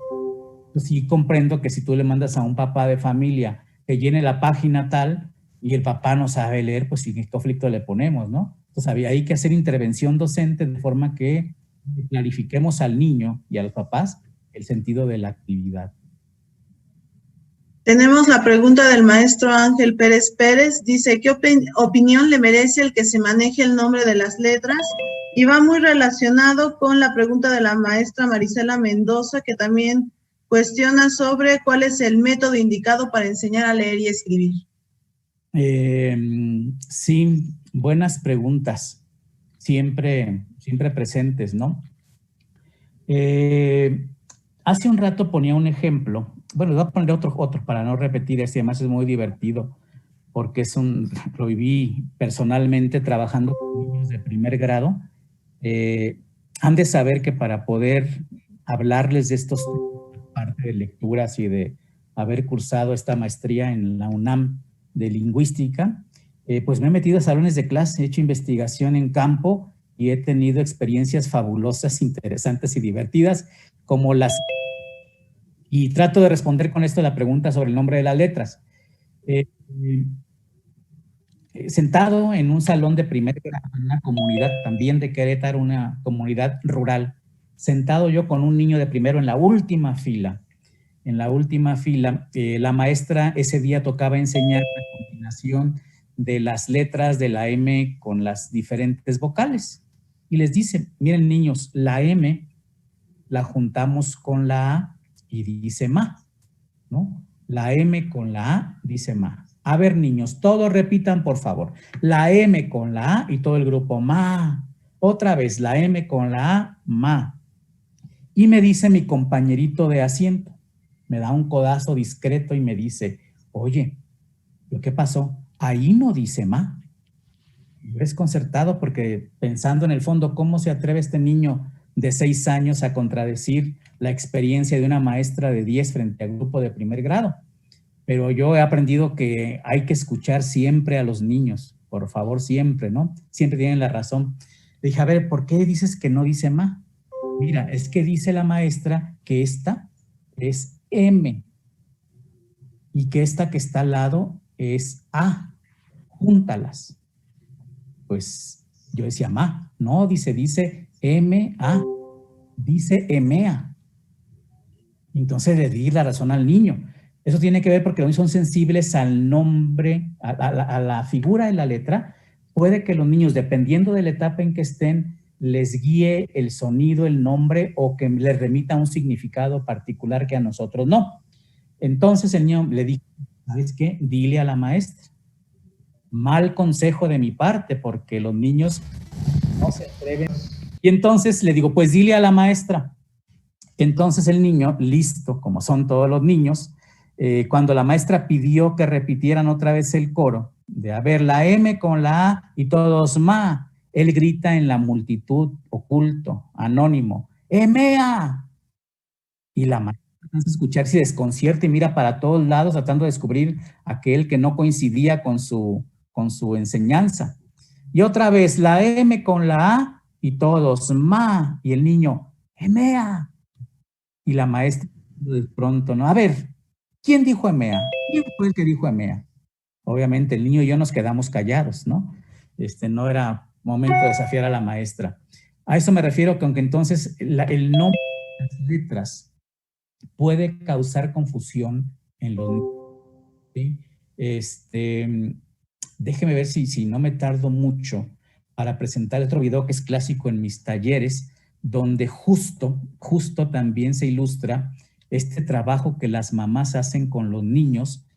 Pues sí comprendo que si tú le mandas a un papá de familia que llene la página tal y el papá no sabe leer, pues ¿qué conflicto le ponemos, no? Entonces hay que hacer intervención docente de forma que clarifiquemos al niño y a los papás el sentido de la actividad. Tenemos la pregunta del maestro Ángel Pérez Pérez. Dice, ¿qué opinión le merece el que se maneje el nombre de las letras? Y va muy relacionado con la pregunta de la maestra Marisela Mendoza, que también cuestiona sobre cuál es el método indicado para enseñar a leer y escribir. Sí, buenas preguntas, siempre presentes, ¿no? Hace un rato ponía un ejemplo, bueno, voy a poner otro para no repetir este, además es muy divertido, porque lo viví personalmente trabajando con niños de primer grado. Han de saber que para poder hablarles de estos parte de lecturas y de haber cursado esta maestría en la UNAM de lingüística, pues me he metido a salones de clase, he hecho investigación en campo y he tenido experiencias fabulosas, interesantes y divertidas, como y trato de responder con esto la pregunta sobre el nombre de las letras. Sentado en un salón de primer grado, en una comunidad también de Querétaro, una comunidad rural, sentado yo con un niño de primero en la última fila. En la última fila, la maestra ese día tocaba enseñar la combinación de las letras de la M con las diferentes vocales. Y les dice, miren niños, la M la juntamos con la A y dice ma, ¿no? La M con la A dice ma. A ver, niños, todos repitan, por favor. La M con la A y todo el grupo, ma. Otra vez, la M con la A, ma. Y me dice mi compañerito de asiento, me da un codazo discreto y me dice, oye, ¿qué pasó? Ahí no dice ma. Yo desconcertado porque pensando en el fondo, ¿cómo se atreve este niño de 6 años a contradecir la experiencia de una maestra de 10 frente al grupo de primer grado? Pero yo he aprendido que hay que escuchar siempre a los niños, por favor, siempre, ¿no? Siempre tienen la razón. Le dije, a ver, ¿por qué dices que no dice ma? Mira, es que dice la maestra que esta es M y que esta que está al lado es A. Júntalas. Pues yo decía, ma, no, dice M-A, dice EMEA. Entonces le di la razón al niño. Eso tiene que ver porque los niños son sensibles al nombre, a la figura de la letra. Puede que los niños, dependiendo de la etapa en que estén, les guíe el sonido, el nombre, o que les remita un significado particular que a nosotros no. Entonces el niño le dijo, ¿sabes qué? Dile a la maestra. Mal consejo de mi parte, porque los niños no se atreven. Y entonces le digo, pues dile a la maestra. Entonces el niño, listo, como son todos los niños, cuando la maestra pidió que repitieran otra vez el coro, de a ver, la M con la A y todos ma, él grita en la multitud, oculto, anónimo, ¡EMEA! Y la maestra comienza a escuchar si desconcierta y mira para todos lados tratando de descubrir aquel que no coincidía con su enseñanza. Y otra vez, la M con la A y todos ma, y el niño, ¡EMEA! Y la maestra de pronto, ¿no? A ver, ¿quién dijo EMEA? ¿Quién fue el que dijo EMEA? Obviamente el niño y yo nos quedamos callados, ¿no? No era momento de desafiar a la maestra. A eso me refiero que aunque entonces el nombre de las letras puede causar confusión en los niños, ¿sí? Déjeme ver si no me tardo mucho para presentar otro video que es clásico en mis talleres, donde justo también se ilustra este trabajo que las mamás hacen con los niños,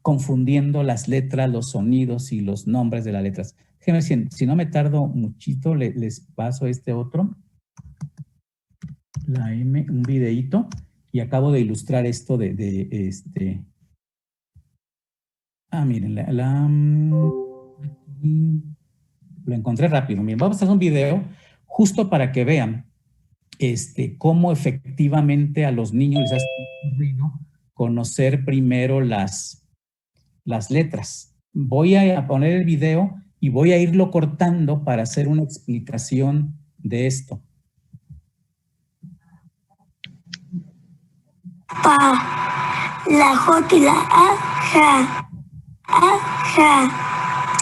confundiendo las letras, los sonidos y los nombres de las letras. Déjenme ver si no me tardo muchito, les paso otro. La M, un videíto, y acabo de ilustrar esto miren, lo encontré rápido. Miren, vamos a hacer un video justo para que vean cómo efectivamente a los niños les hace ruido conocer primero las letras. Voy a poner el video y voy a irlo cortando para hacer una explicación de esto. Pa, la J y la A, ja,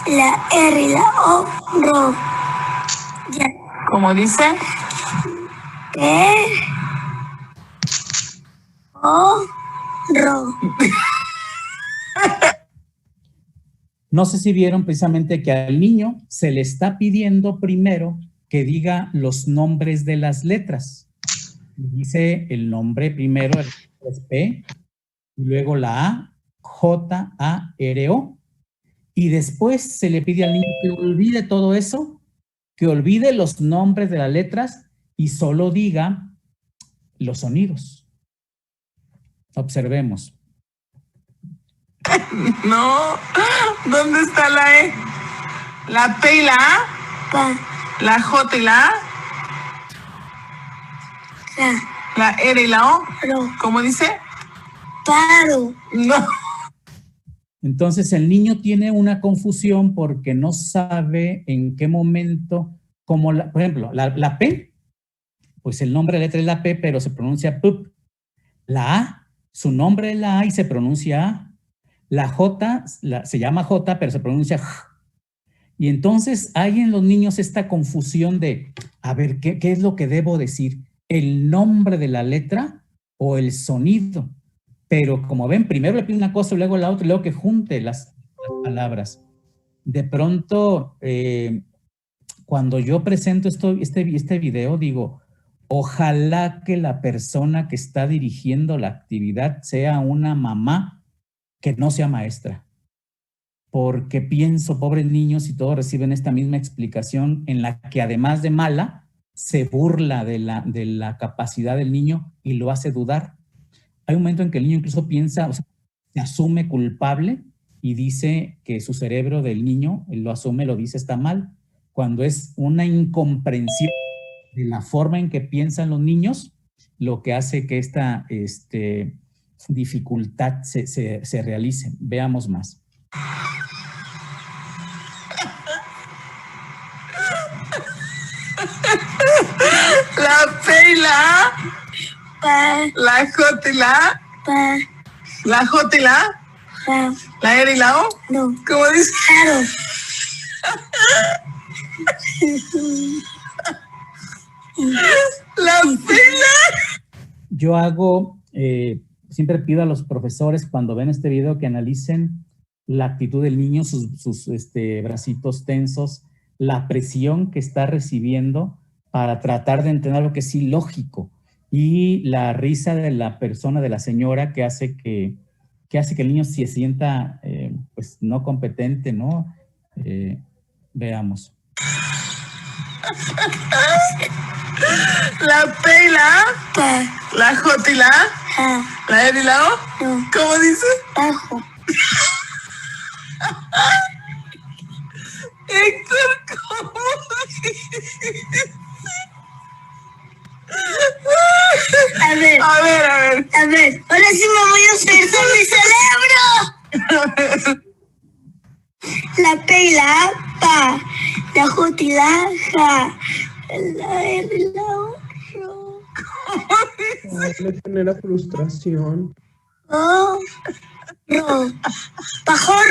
la R y la O, ro. Ya. ¿Cómo dice? O, ro. No sé si vieron precisamente que al niño se le está pidiendo primero que diga los nombres de las letras. Dice el nombre primero, es P, y luego la A, J, A, R, O. Y después se le pide al niño que olvide todo eso, que olvide los nombres de las letras y solo diga los sonidos. Observemos. No, ¿dónde está la E? ¿La P y la A? Pa. ¿La J y la A? Ja. ¿La R y la O? Ro. ¿Cómo dice? Paro. No. Entonces el niño tiene una confusión porque no sabe en qué momento, por ejemplo, la P, pues el nombre de la letra es la P, pero se pronuncia P. La A, su nombre es la A y se pronuncia A. La J se llama J, pero se pronuncia J. Y entonces hay en los niños esta confusión de, a ver, ¿qué es lo que debo decir? ¿El nombre de la letra o el sonido? Pero como ven, primero le pido una cosa, luego la otra, y luego que junte las palabras. De pronto, cuando yo presento este video, digo, ojalá que la persona que está dirigiendo la actividad sea una mamá que no sea maestra. Porque pienso, pobres niños, y todos reciben esta misma explicación en la que además de mala, se burla de la capacidad del niño y lo hace dudar. Hay un momento en que el niño incluso piensa, o sea, se asume culpable y dice que su cerebro del niño, él lo asume, lo dice, está mal, cuando es una incomprensión de la forma en que piensan los niños, lo que hace que esta dificultad se realice. Veamos más. La P y la A. Pa. La J y la A. Pa. La J y la A. Pa. La R y la O. No. ¿Cómo dice? Claro. La P y la... Yo hago, siempre pido a los profesores cuando ven este video que analicen la actitud del niño, sus bracitos tensos, la presión que está recibiendo para tratar de entender lo que es ilógico, y la risa de la persona, de la señora, que hace que el niño se sienta pues no competente, ¿no? Veamos. La P y la A. Pa. La J y la A. Ja. La R y la O. No. ¿Cómo dice? Bajo. Héctor, ¿cómo dice? A ver. A ver, a ver. A ver. Ahora sí me voy a hacer con mi cerebro. La P y la A. Pa. La J y la A. Ja. La R y la O. Ro. Le genera frustración. O. Ro. Pajor.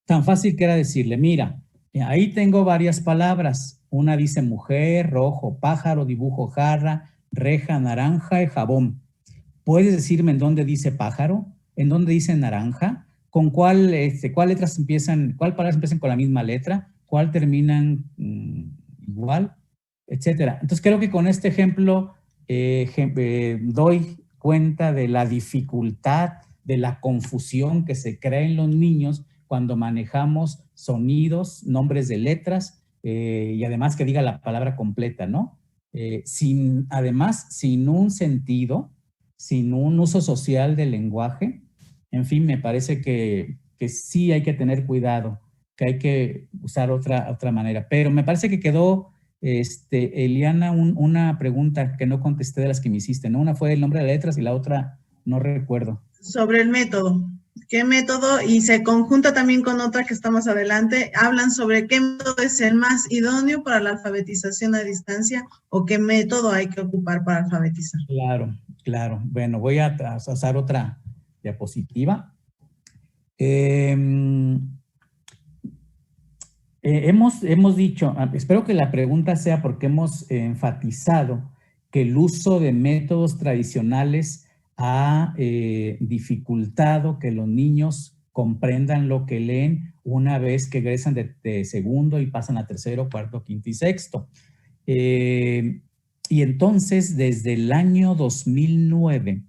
Tan fácil que era decirle, mira, ahí tengo varias palabras. Una dice mujer, rojo, pájaro, dibujo, jarra, reja, naranja y jabón. ¿Puedes decirme en dónde dice pájaro? ¿En dónde dice naranja? ¿Con cuál letras empiezan, cuál palabras empiezan con la misma letra? ¿Cuál terminan igual? Etcétera. Entonces creo que con este ejemplo doy cuenta de la dificultad, de la confusión que se crea en los niños cuando manejamos sonidos, nombres de letras, y además que diga la palabra completa, ¿no? Además, sin un sentido, sin un uso social del lenguaje. En fin, me parece que sí hay que tener cuidado, que hay que usar otra manera. Pero me parece que quedó, Eliana, una pregunta que no contesté de las que me hiciste, ¿no? Una fue el nombre de las letras y la otra no recuerdo. Sobre el método. ¿Qué método? Y se conjunta también con otra que está más adelante. Hablan sobre qué método es el más idóneo para la alfabetización a distancia o qué método hay que ocupar para alfabetizar. Claro, claro. Bueno, voy a usar otra diapositiva. Hemos dicho, espero que la pregunta sea porque hemos enfatizado que el uso de métodos tradicionales ha dificultado que los niños comprendan lo que leen una vez que egresan de segundo y pasan a tercero, cuarto, quinto y sexto. Y entonces, desde el año 2009,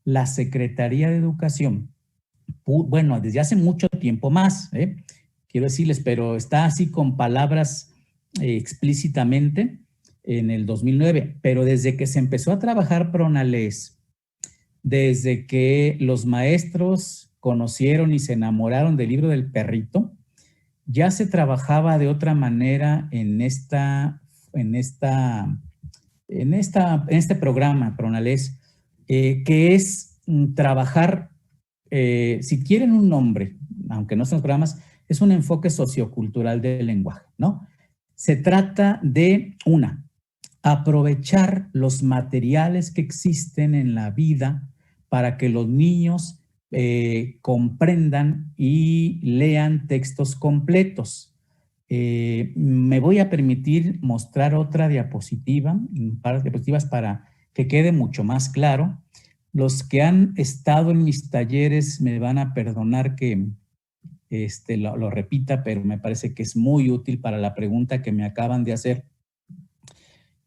la Secretaría de Educación, bueno, desde hace mucho tiempo más, quiero decirles, pero está así con palabras explícitamente en el 2009, pero desde que se empezó a trabajar Pronales, desde que los maestros conocieron y se enamoraron del libro del perrito, ya se trabajaba de otra manera en este programa Pronales, que es trabajar, si quieren un nombre, aunque no son los programas, es un enfoque sociocultural del lenguaje, ¿no? Se trata de, aprovechar los materiales que existen en la vida para que los niños comprendan y lean textos completos. Me voy a permitir mostrar otra diapositiva, un par de diapositivas para que quede mucho más claro. Los que han estado en mis talleres me van a perdonar que lo repita, pero me parece que es muy útil para la pregunta que me acaban de hacer.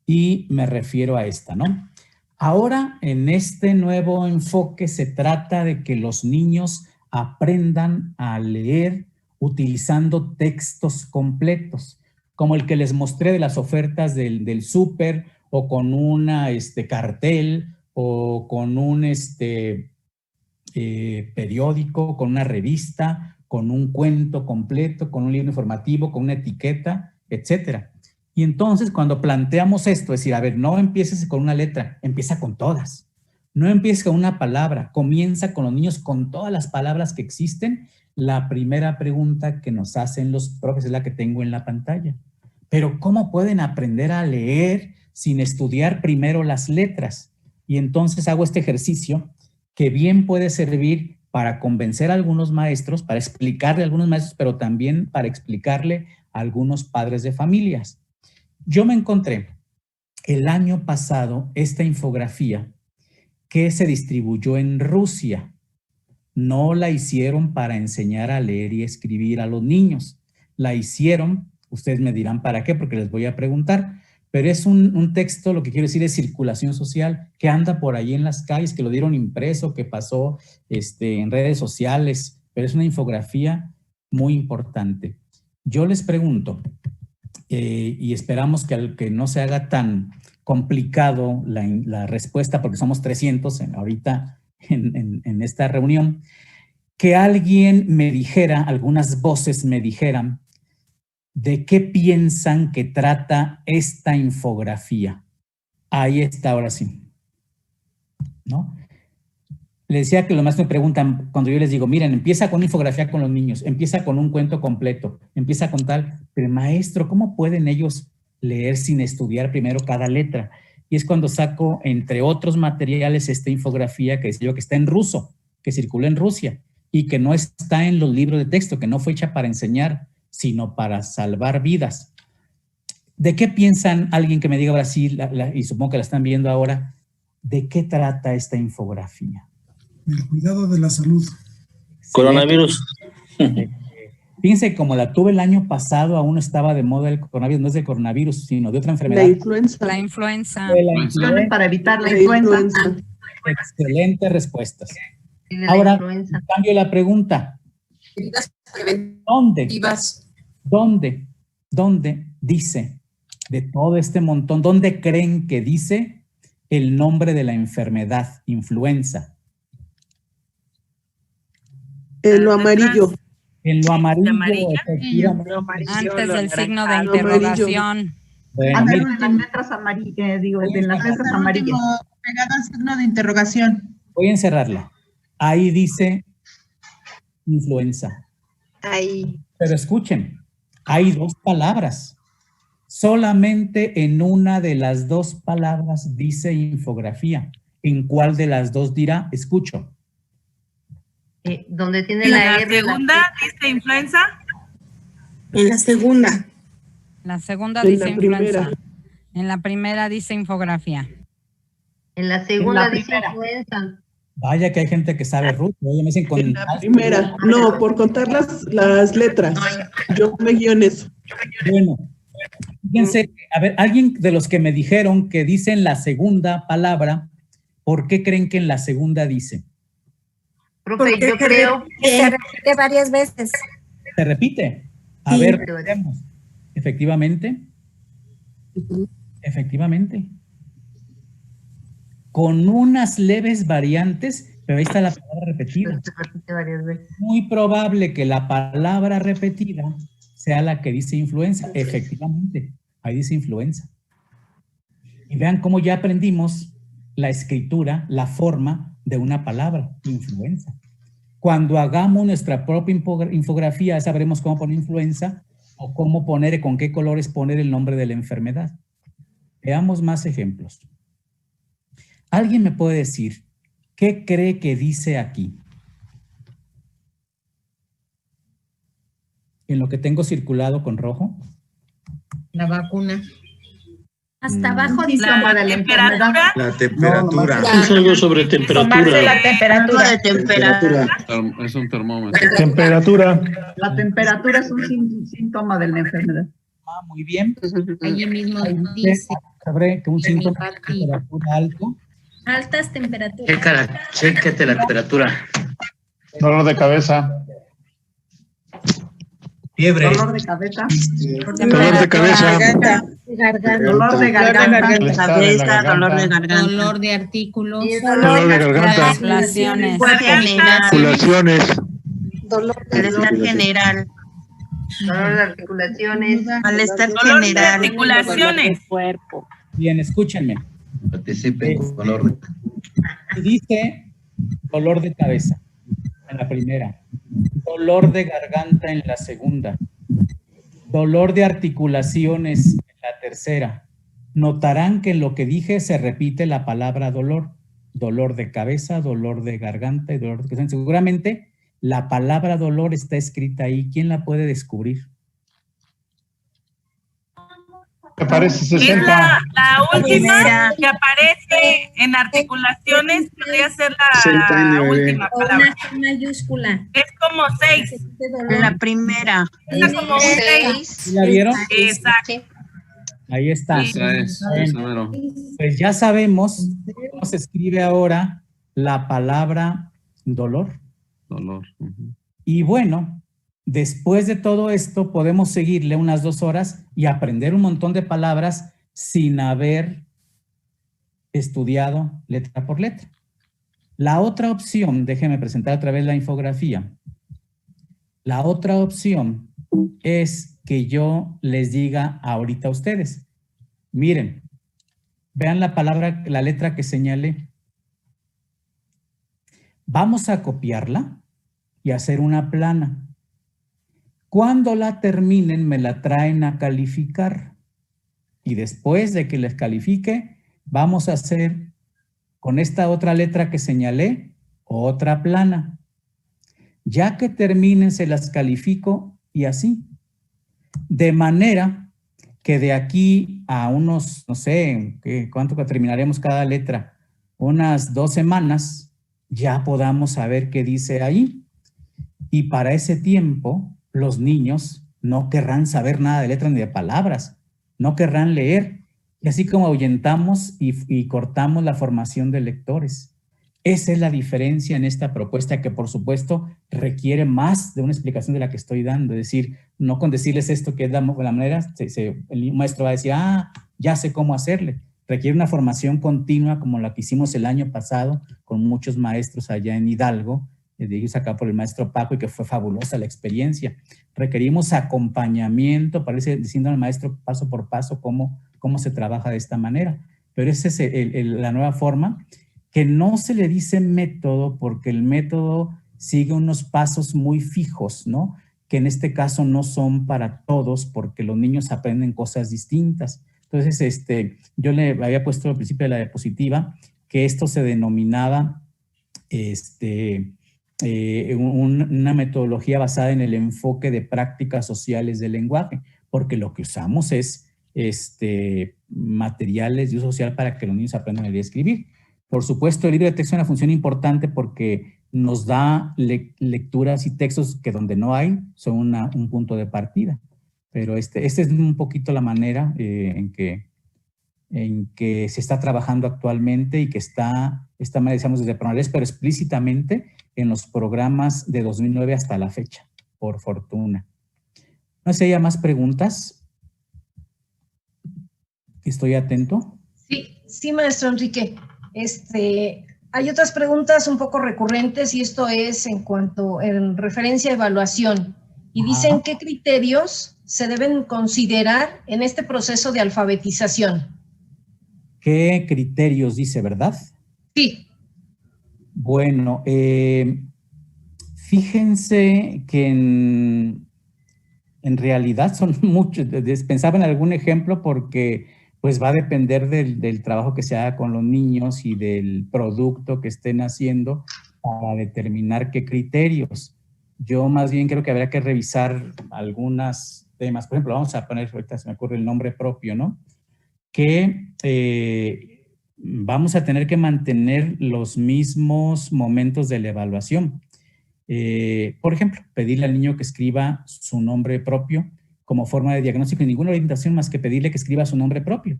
Y me refiero a esta, ¿no? Ahora, en este nuevo enfoque, se trata de que los niños aprendan a leer utilizando textos completos, como el que les mostré de las ofertas del súper, o con una cartel, o con un periódico, con una revista, con un cuento completo, con un libro informativo, con una etiqueta, etcétera. Y entonces, cuando planteamos esto, es decir, a ver, no empieces con una letra, empieza con todas. No empieces con una palabra, comienza con los niños con todas las palabras que existen. La primera pregunta que nos hacen los profes es la que tengo en la pantalla. Pero ¿cómo pueden aprender a leer sin estudiar primero las letras? Y entonces hago este ejercicio que bien puede servir para convencer a algunos maestros, para explicarle a algunos maestros, pero también para explicarle a algunos padres de familias. Yo me encontré el año pasado esta infografía que se distribuyó en Rusia. No la hicieron para enseñar a leer y escribir a los niños. La hicieron, ustedes me dirán para qué, porque les voy a preguntar, pero es un texto, lo que quiero decir es circulación social, que anda por ahí en las calles, que lo dieron impreso, que pasó en redes sociales, pero es una infografía muy importante. Yo les pregunto, y esperamos que no se haga tan complicado la respuesta, porque somos 300 ahorita en esta reunión, que alguien me dijera, algunas voces me dijeran, ¿de qué piensan que trata esta infografía? Ahí está, ahora sí. ¿No? Les decía que los maestros me preguntan, cuando yo les digo, miren, empieza con una infografía con los niños, empieza con un cuento completo, empieza con tal, pero maestro, ¿cómo pueden ellos leer sin estudiar primero cada letra? Y es cuando saco, entre otros materiales, esta infografía que decía yo que está en ruso, que circula en Rusia, y que no está en los libros de texto, que no fue hecha para enseñar, sino para salvar vidas. ¿De qué piensan alguien que me diga ahora sí, y supongo que la están viendo ahora, de qué trata esta infografía? El cuidado de la salud. Coronavirus. Fíjense, como la tuve el año pasado, aún estaba de moda el coronavirus, no es del coronavirus, sino de otra enfermedad. La influenza. La influenza. Para evitar la influenza. Excelentes respuestas. Ahora, cambio la pregunta. ¿Dónde dice, de todo este montón, dónde creen que dice el nombre de la enfermedad, influenza? En lo amarillo. En lo amarillo, efectivamente. Antes del signo de interrogación. Bueno, en las letras amarillas, en las letras amarillas. Pegado al signo de interrogación. Voy a encerrarla. Ahí dice influenza. Ahí. Pero escuchen, hay dos palabras. Solamente en una de las dos palabras dice infografía. ¿En cuál de las dos dirá? Escucho. ¿Dónde tiene ¿En la la R? segunda dice influenza? En la segunda. La segunda En dice la primera. influenza. En la primera dice infografía. En la segunda dice influenza. Vaya que hay gente que sabe ruso. Oye, me dicen con En la primera. No, por contar las letras. Yo me guío en eso. Bueno, fíjense, a ver, alguien de los que me dijeron que dicen la segunda palabra, ¿por qué creen que en la segunda dice? Profe, yo creo que se repite varias veces. ¿Se repite? A ver, veamos. Efectivamente. Efectivamente. Con unas leves variantes, pero ahí está la palabra repetida. Se repite varias veces. Muy probable que la palabra repetida sea la que dice influenza. Efectivamente, ahí dice influenza. Y vean cómo ya aprendimos la escritura, la forma de una palabra, influenza. Cuando hagamos nuestra propia infografía, sabremos cómo poner influenza o cómo poner, con qué colores poner el nombre de la enfermedad. Veamos más ejemplos. ¿Alguien me puede decir qué cree que dice aquí? En lo que tengo circulado con rojo. La vacuna. Hasta abajo dice La temperatura. La temperatura. Es algo sobre temperatura. La temperatura. De temperatura. Es un termómetro. Temperatura. La temperatura es un síntoma de la enfermedad. Ah, muy bien. allí mismo Ahí dice. sabré que un síntoma de temperatura alto Altas temperaturas. Chécate la temperatura. Dolor de cabeza. Fiebre. Dolor de cabeza. Dolor de cabeza. Garganta. Dolor de garganta. Cabeza, dolor de garganta. Dolor de artículos. Dolor de garganta. Articulaciones. Articulaciones. Dolor de Malestar general. Dolor de articulaciones. Malestar Dolor de general. articulaciones. Cuerpo. Bien, escúchenme. Participen con orden. Dice dolor de cabeza en la primera, dolor de garganta en la segunda, dolor de articulaciones en la tercera. Notarán que en lo que dije se repite la palabra dolor. Dolor de cabeza, dolor de garganta y dolor de cabeza. Seguramente la palabra dolor está escrita ahí. ¿Quién la puede descubrir? Me parece Es 60. la última que aparece en articulaciones, podría ser la última O palabra. una C mayúscula. Es como 6. La primera. Es como un 6. ¿La vieron? Exacto. Ahí está. Bueno. Pues ya sabemos cómo se escribe ahora la palabra dolor. Dolor. Y bueno, después de todo esto podemos seguirle unas 2 horas y aprender un montón de palabras sin haber estudiado letra por letra. La otra opción, déjenme presentar otra vez la infografía. La otra opción es que yo les diga ahorita a ustedes. Miren, vean la palabra, la letra que señalé. Vamos a copiarla y hacer una plana. Cuando la terminen, me la traen a calificar. Y después de que les califique, vamos a hacer con esta otra letra que señalé, otra plana. Ya que terminen, se las califico y así. De manera que de aquí a unos, no sé, ¿cuánto terminaremos cada letra? Unas 2 semanas, ya podamos saber qué dice ahí. Y para ese tiempo, los niños no querrán saber nada de letras ni de palabras, no querrán leer. Y así como ahuyentamos y cortamos la formación de lectores. Esa es la diferencia en esta propuesta que, por supuesto, requiere más de una explicación de la que estoy dando. Es decir, no con decirles esto que es la manera, el maestro va a decir, ya sé cómo hacerle. Requiere una formación continua como la que hicimos el año pasado con muchos maestros allá en Hidalgo, dirigidos acá por el maestro Paco, y que fue fabulosa la experiencia. Requerimos acompañamiento, parece diciendo al maestro paso por paso cómo se trabaja de esta manera. Pero esa es la nueva forma, que no se le dice método porque el método sigue unos pasos muy fijos, ¿no? Que en este caso no son para todos porque los niños aprenden cosas distintas. Entonces, yo le había puesto al principio de la diapositiva que esto se denominaba una metodología basada en el enfoque de prácticas sociales del lenguaje, porque lo que usamos es materiales de uso social para que los niños aprendan a leer y escribir. Por supuesto, el libro de texto es una función importante porque nos da lecturas y textos que donde no hay son un punto de partida. Pero esta es un poquito la manera en que se está trabajando actualmente y que esta manera, decíamos, desde Pronales, pero explícitamente en los programas de 2009 hasta la fecha, por fortuna. No sé si hay más preguntas. ¿Estoy atento? Sí, maestro Enrique. Hay otras preguntas un poco recurrentes y esto es en referencia a evaluación. Y dicen qué criterios se deben considerar en este proceso de alfabetización. ¿Qué criterios dice, verdad? Sí. Bueno, fíjense que en realidad son muchos. Pensaba en algún ejemplo porque pues va a depender del trabajo que se haga con los niños y del producto que estén haciendo para determinar qué criterios. Yo más bien creo que habría que revisar algunos temas. Por ejemplo, vamos a poner, ahorita se me ocurre el nombre propio, ¿no? Que vamos a tener que mantener los mismos momentos de la evaluación. Por ejemplo, pedirle al niño que escriba su nombre propio como forma de diagnóstico y ninguna orientación más que pedirle que escriba su nombre propio.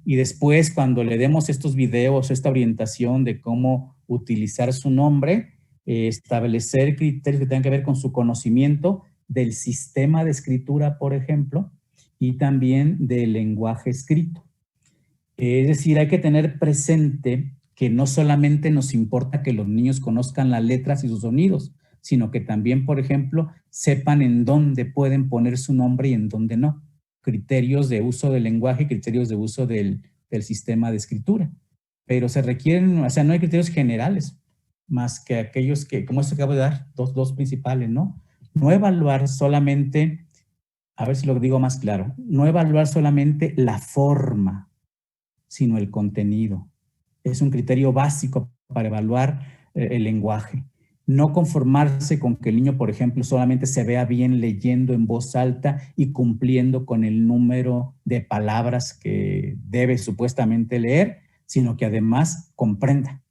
y después cuando le demos estos videos, esta orientación de cómo utilizar su nombre, establecer criterios que tengan que ver con su conocimiento del sistema de escritura, por ejemplo, y también del lenguaje escrito. Es decir, hay que tener presente que no solamente nos importa que los niños conozcan las letras y sus sonidos, sino que también, por ejemplo, sepan en dónde pueden poner su nombre y en dónde no. Criterios de uso del lenguaje y criterios de uso del sistema de escritura. Pero se requieren, o sea, no hay criterios generales, más que aquellos que, como esto que acabo de dar, dos principales, ¿no? No evaluar solamente, a ver si lo digo más claro, no evaluar solamente la forma, sino el contenido. Es un criterio básico para evaluar el lenguaje. No conformarse con que el niño, por ejemplo, solamente se vea bien leyendo en voz alta y cumpliendo con el número de palabras que debe supuestamente leer, sino que además comprenda.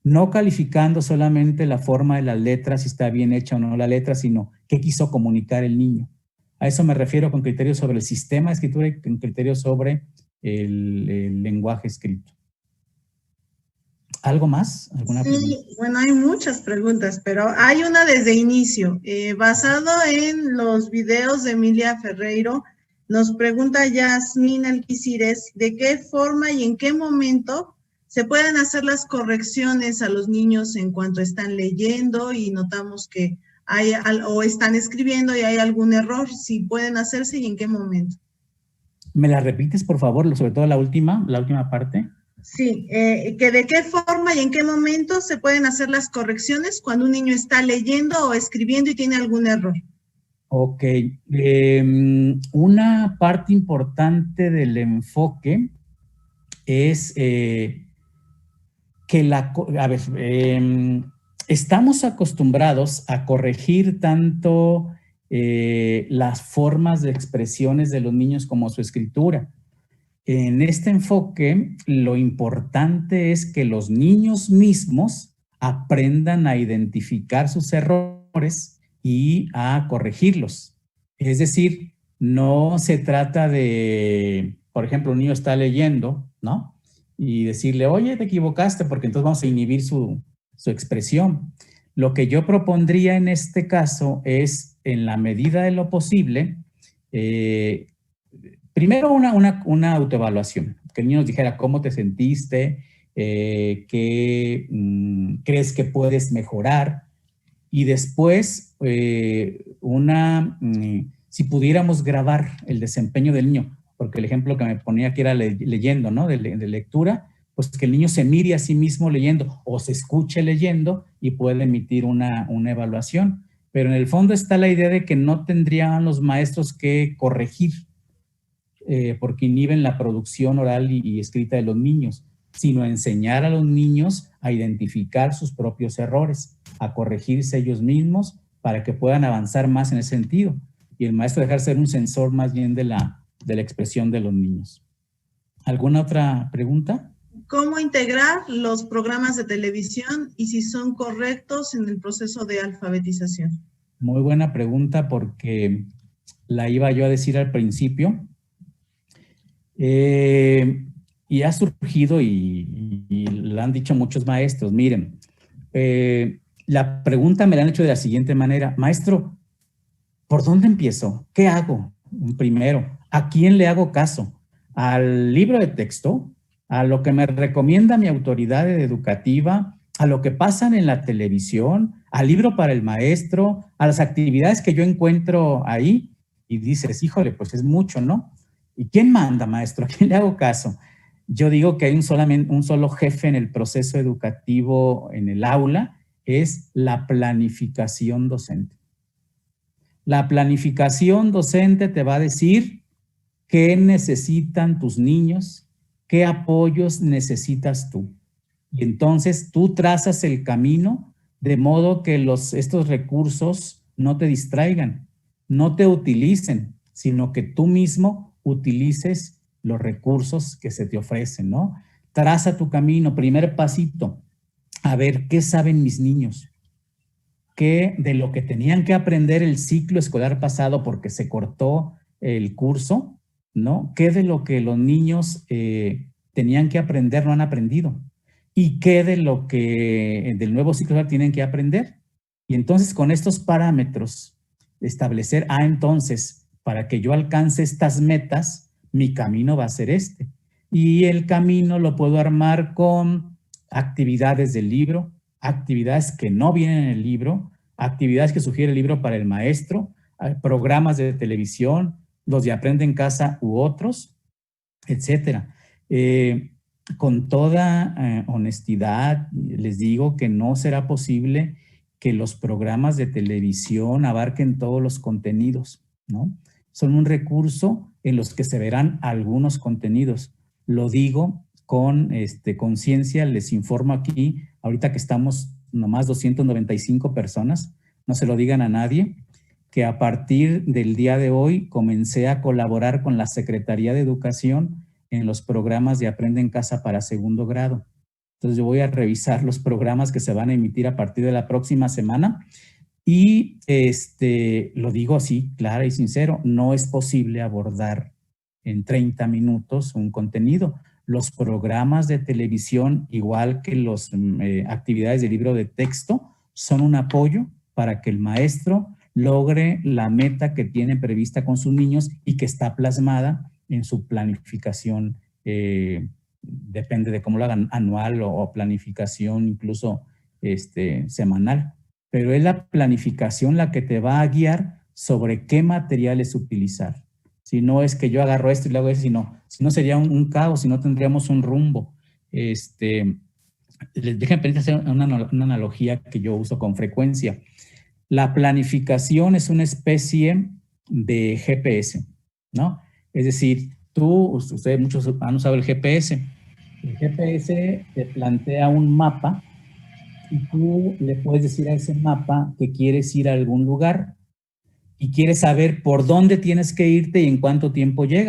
No calificando solamente la forma de las letras, si está bien hecha o no la letra, sino qué quiso comunicar el niño. A eso me refiero con criterios sobre el sistema de escritura y con criterios sobre el lenguaje escrito. ¿Algo más? ¿Alguna pregunta? Sí, bueno, hay muchas preguntas, pero hay una desde inicio. Basado en los videos de Emilia Ferreiro, nos pregunta Yasmín Alquicires de qué forma y en qué momento se pueden hacer las correcciones a los niños en cuanto están leyendo y notamos que hay o están escribiendo y hay algún error, si pueden hacerse y en qué momento. ¿Me la repites, por favor? Sobre todo la última parte. Sí, que de qué forma y en qué momento se pueden hacer las correcciones cuando un niño está leyendo o escribiendo y tiene algún error. Ok. Una parte importante del enfoque es que estamos acostumbrados a corregir tanto las formas de expresiones de los niños como su escritura. En este enfoque, lo importante es que los niños mismos aprendan a identificar sus errores y a corregirlos. Es decir, no se trata de, por ejemplo, un niño está leyendo, ¿no? Y decirle, oye, te equivocaste, porque entonces vamos a inhibir su expresión. Lo que yo propondría en este caso es, en la medida de lo posible, primero una autoevaluación, que el niño nos dijera cómo te sentiste, qué crees que puedes mejorar, y después si pudiéramos grabar el desempeño del niño, porque el ejemplo que me ponía aquí era leyendo, ¿no? De lectura, pues que el niño se mire a sí mismo leyendo o se escuche leyendo y puede emitir una evaluación. Pero en el fondo está la idea de que no tendrían los maestros que corregir, porque inhiben la producción oral y escrita de los niños, sino enseñar a los niños a identificar sus propios errores, a corregirse ellos mismos para que puedan avanzar más en ese sentido. Y el maestro dejar ser un sensor más bien de la expresión de los niños. ¿Alguna otra pregunta? ¿Cómo integrar los programas de televisión y si son correctos en el proceso de alfabetización? Muy buena pregunta, porque la iba yo a decir al principio. Y ha surgido y lo han dicho muchos maestros. Miren, la pregunta me la han hecho de la siguiente manera. Maestro, ¿por dónde empiezo? ¿Qué hago? Primero, ¿a quién le hago caso? ¿Al libro de texto? ¿A lo que me recomienda mi autoridad educativa? ¿A lo que pasan en la televisión? ¿Al libro para el maestro? ¿A las actividades que yo encuentro ahí? Y dices, híjole, pues es mucho, ¿no? ¿Y quién manda, maestro? ¿A quién le hago caso? Yo digo que hay un solo jefe en el proceso educativo en el aula, es la planificación docente. La planificación docente te va a decir qué necesitan tus niños, qué apoyos necesitas tú. Y entonces tú trazas el camino de modo que estos recursos no te distraigan, no te utilicen, sino que tú mismo utilices los recursos que se te ofrecen, ¿no? Traza tu camino, primer pasito, a ver qué saben mis niños, qué de lo que tenían que aprender el ciclo escolar pasado porque se cortó el curso, ¿no? ¿Qué de lo que los niños tenían que aprender no han aprendido? ¿Y qué de lo que del nuevo ciclo escolar tienen que aprender? Y entonces con estos parámetros establecer, entonces, para que yo alcance estas metas, mi camino va a ser este. Y el camino lo puedo armar con actividades del libro, actividades que no vienen en el libro, actividades que sugiere el libro para el maestro, programas de televisión, los de Aprende en Casa u otros, etcétera. Con toda honestidad, les digo que no será posible que los programas de televisión abarquen todos los contenidos, ¿no? Son un recurso en los que se verán algunos contenidos. Lo digo con conciencia, les informo aquí, ahorita que estamos nomás 295 personas, no se lo digan a nadie, que a partir del día de hoy comencé a colaborar con la Secretaría de Educación en los programas de Aprende en Casa para segundo grado. Entonces yo voy a revisar los programas que se van a emitir a partir de la próxima semana y lo digo así, claro y sincero, no es posible abordar en 30 minutos un contenido. Los programas de televisión, igual que las actividades de libro de texto, son un apoyo para que el maestro logre la meta que tiene prevista con sus niños y que está plasmada en su planificación, depende de cómo lo hagan, anual o planificación incluso semanal. Pero es la planificación la que te va a guiar sobre qué materiales utilizar. Si no es que yo agarro esto y le hago eso, si no sería un caos, si no tendríamos un rumbo. Déjenme hacer una analogía que yo uso con frecuencia. La planificación es una especie de GPS, ¿no? Es decir, ustedes muchos han usado el GPS. El GPS te plantea un mapa y tú le puedes decir a ese mapa que quieres ir a algún lugar y quieres saber por dónde tienes que irte y en cuánto tiempo llegas.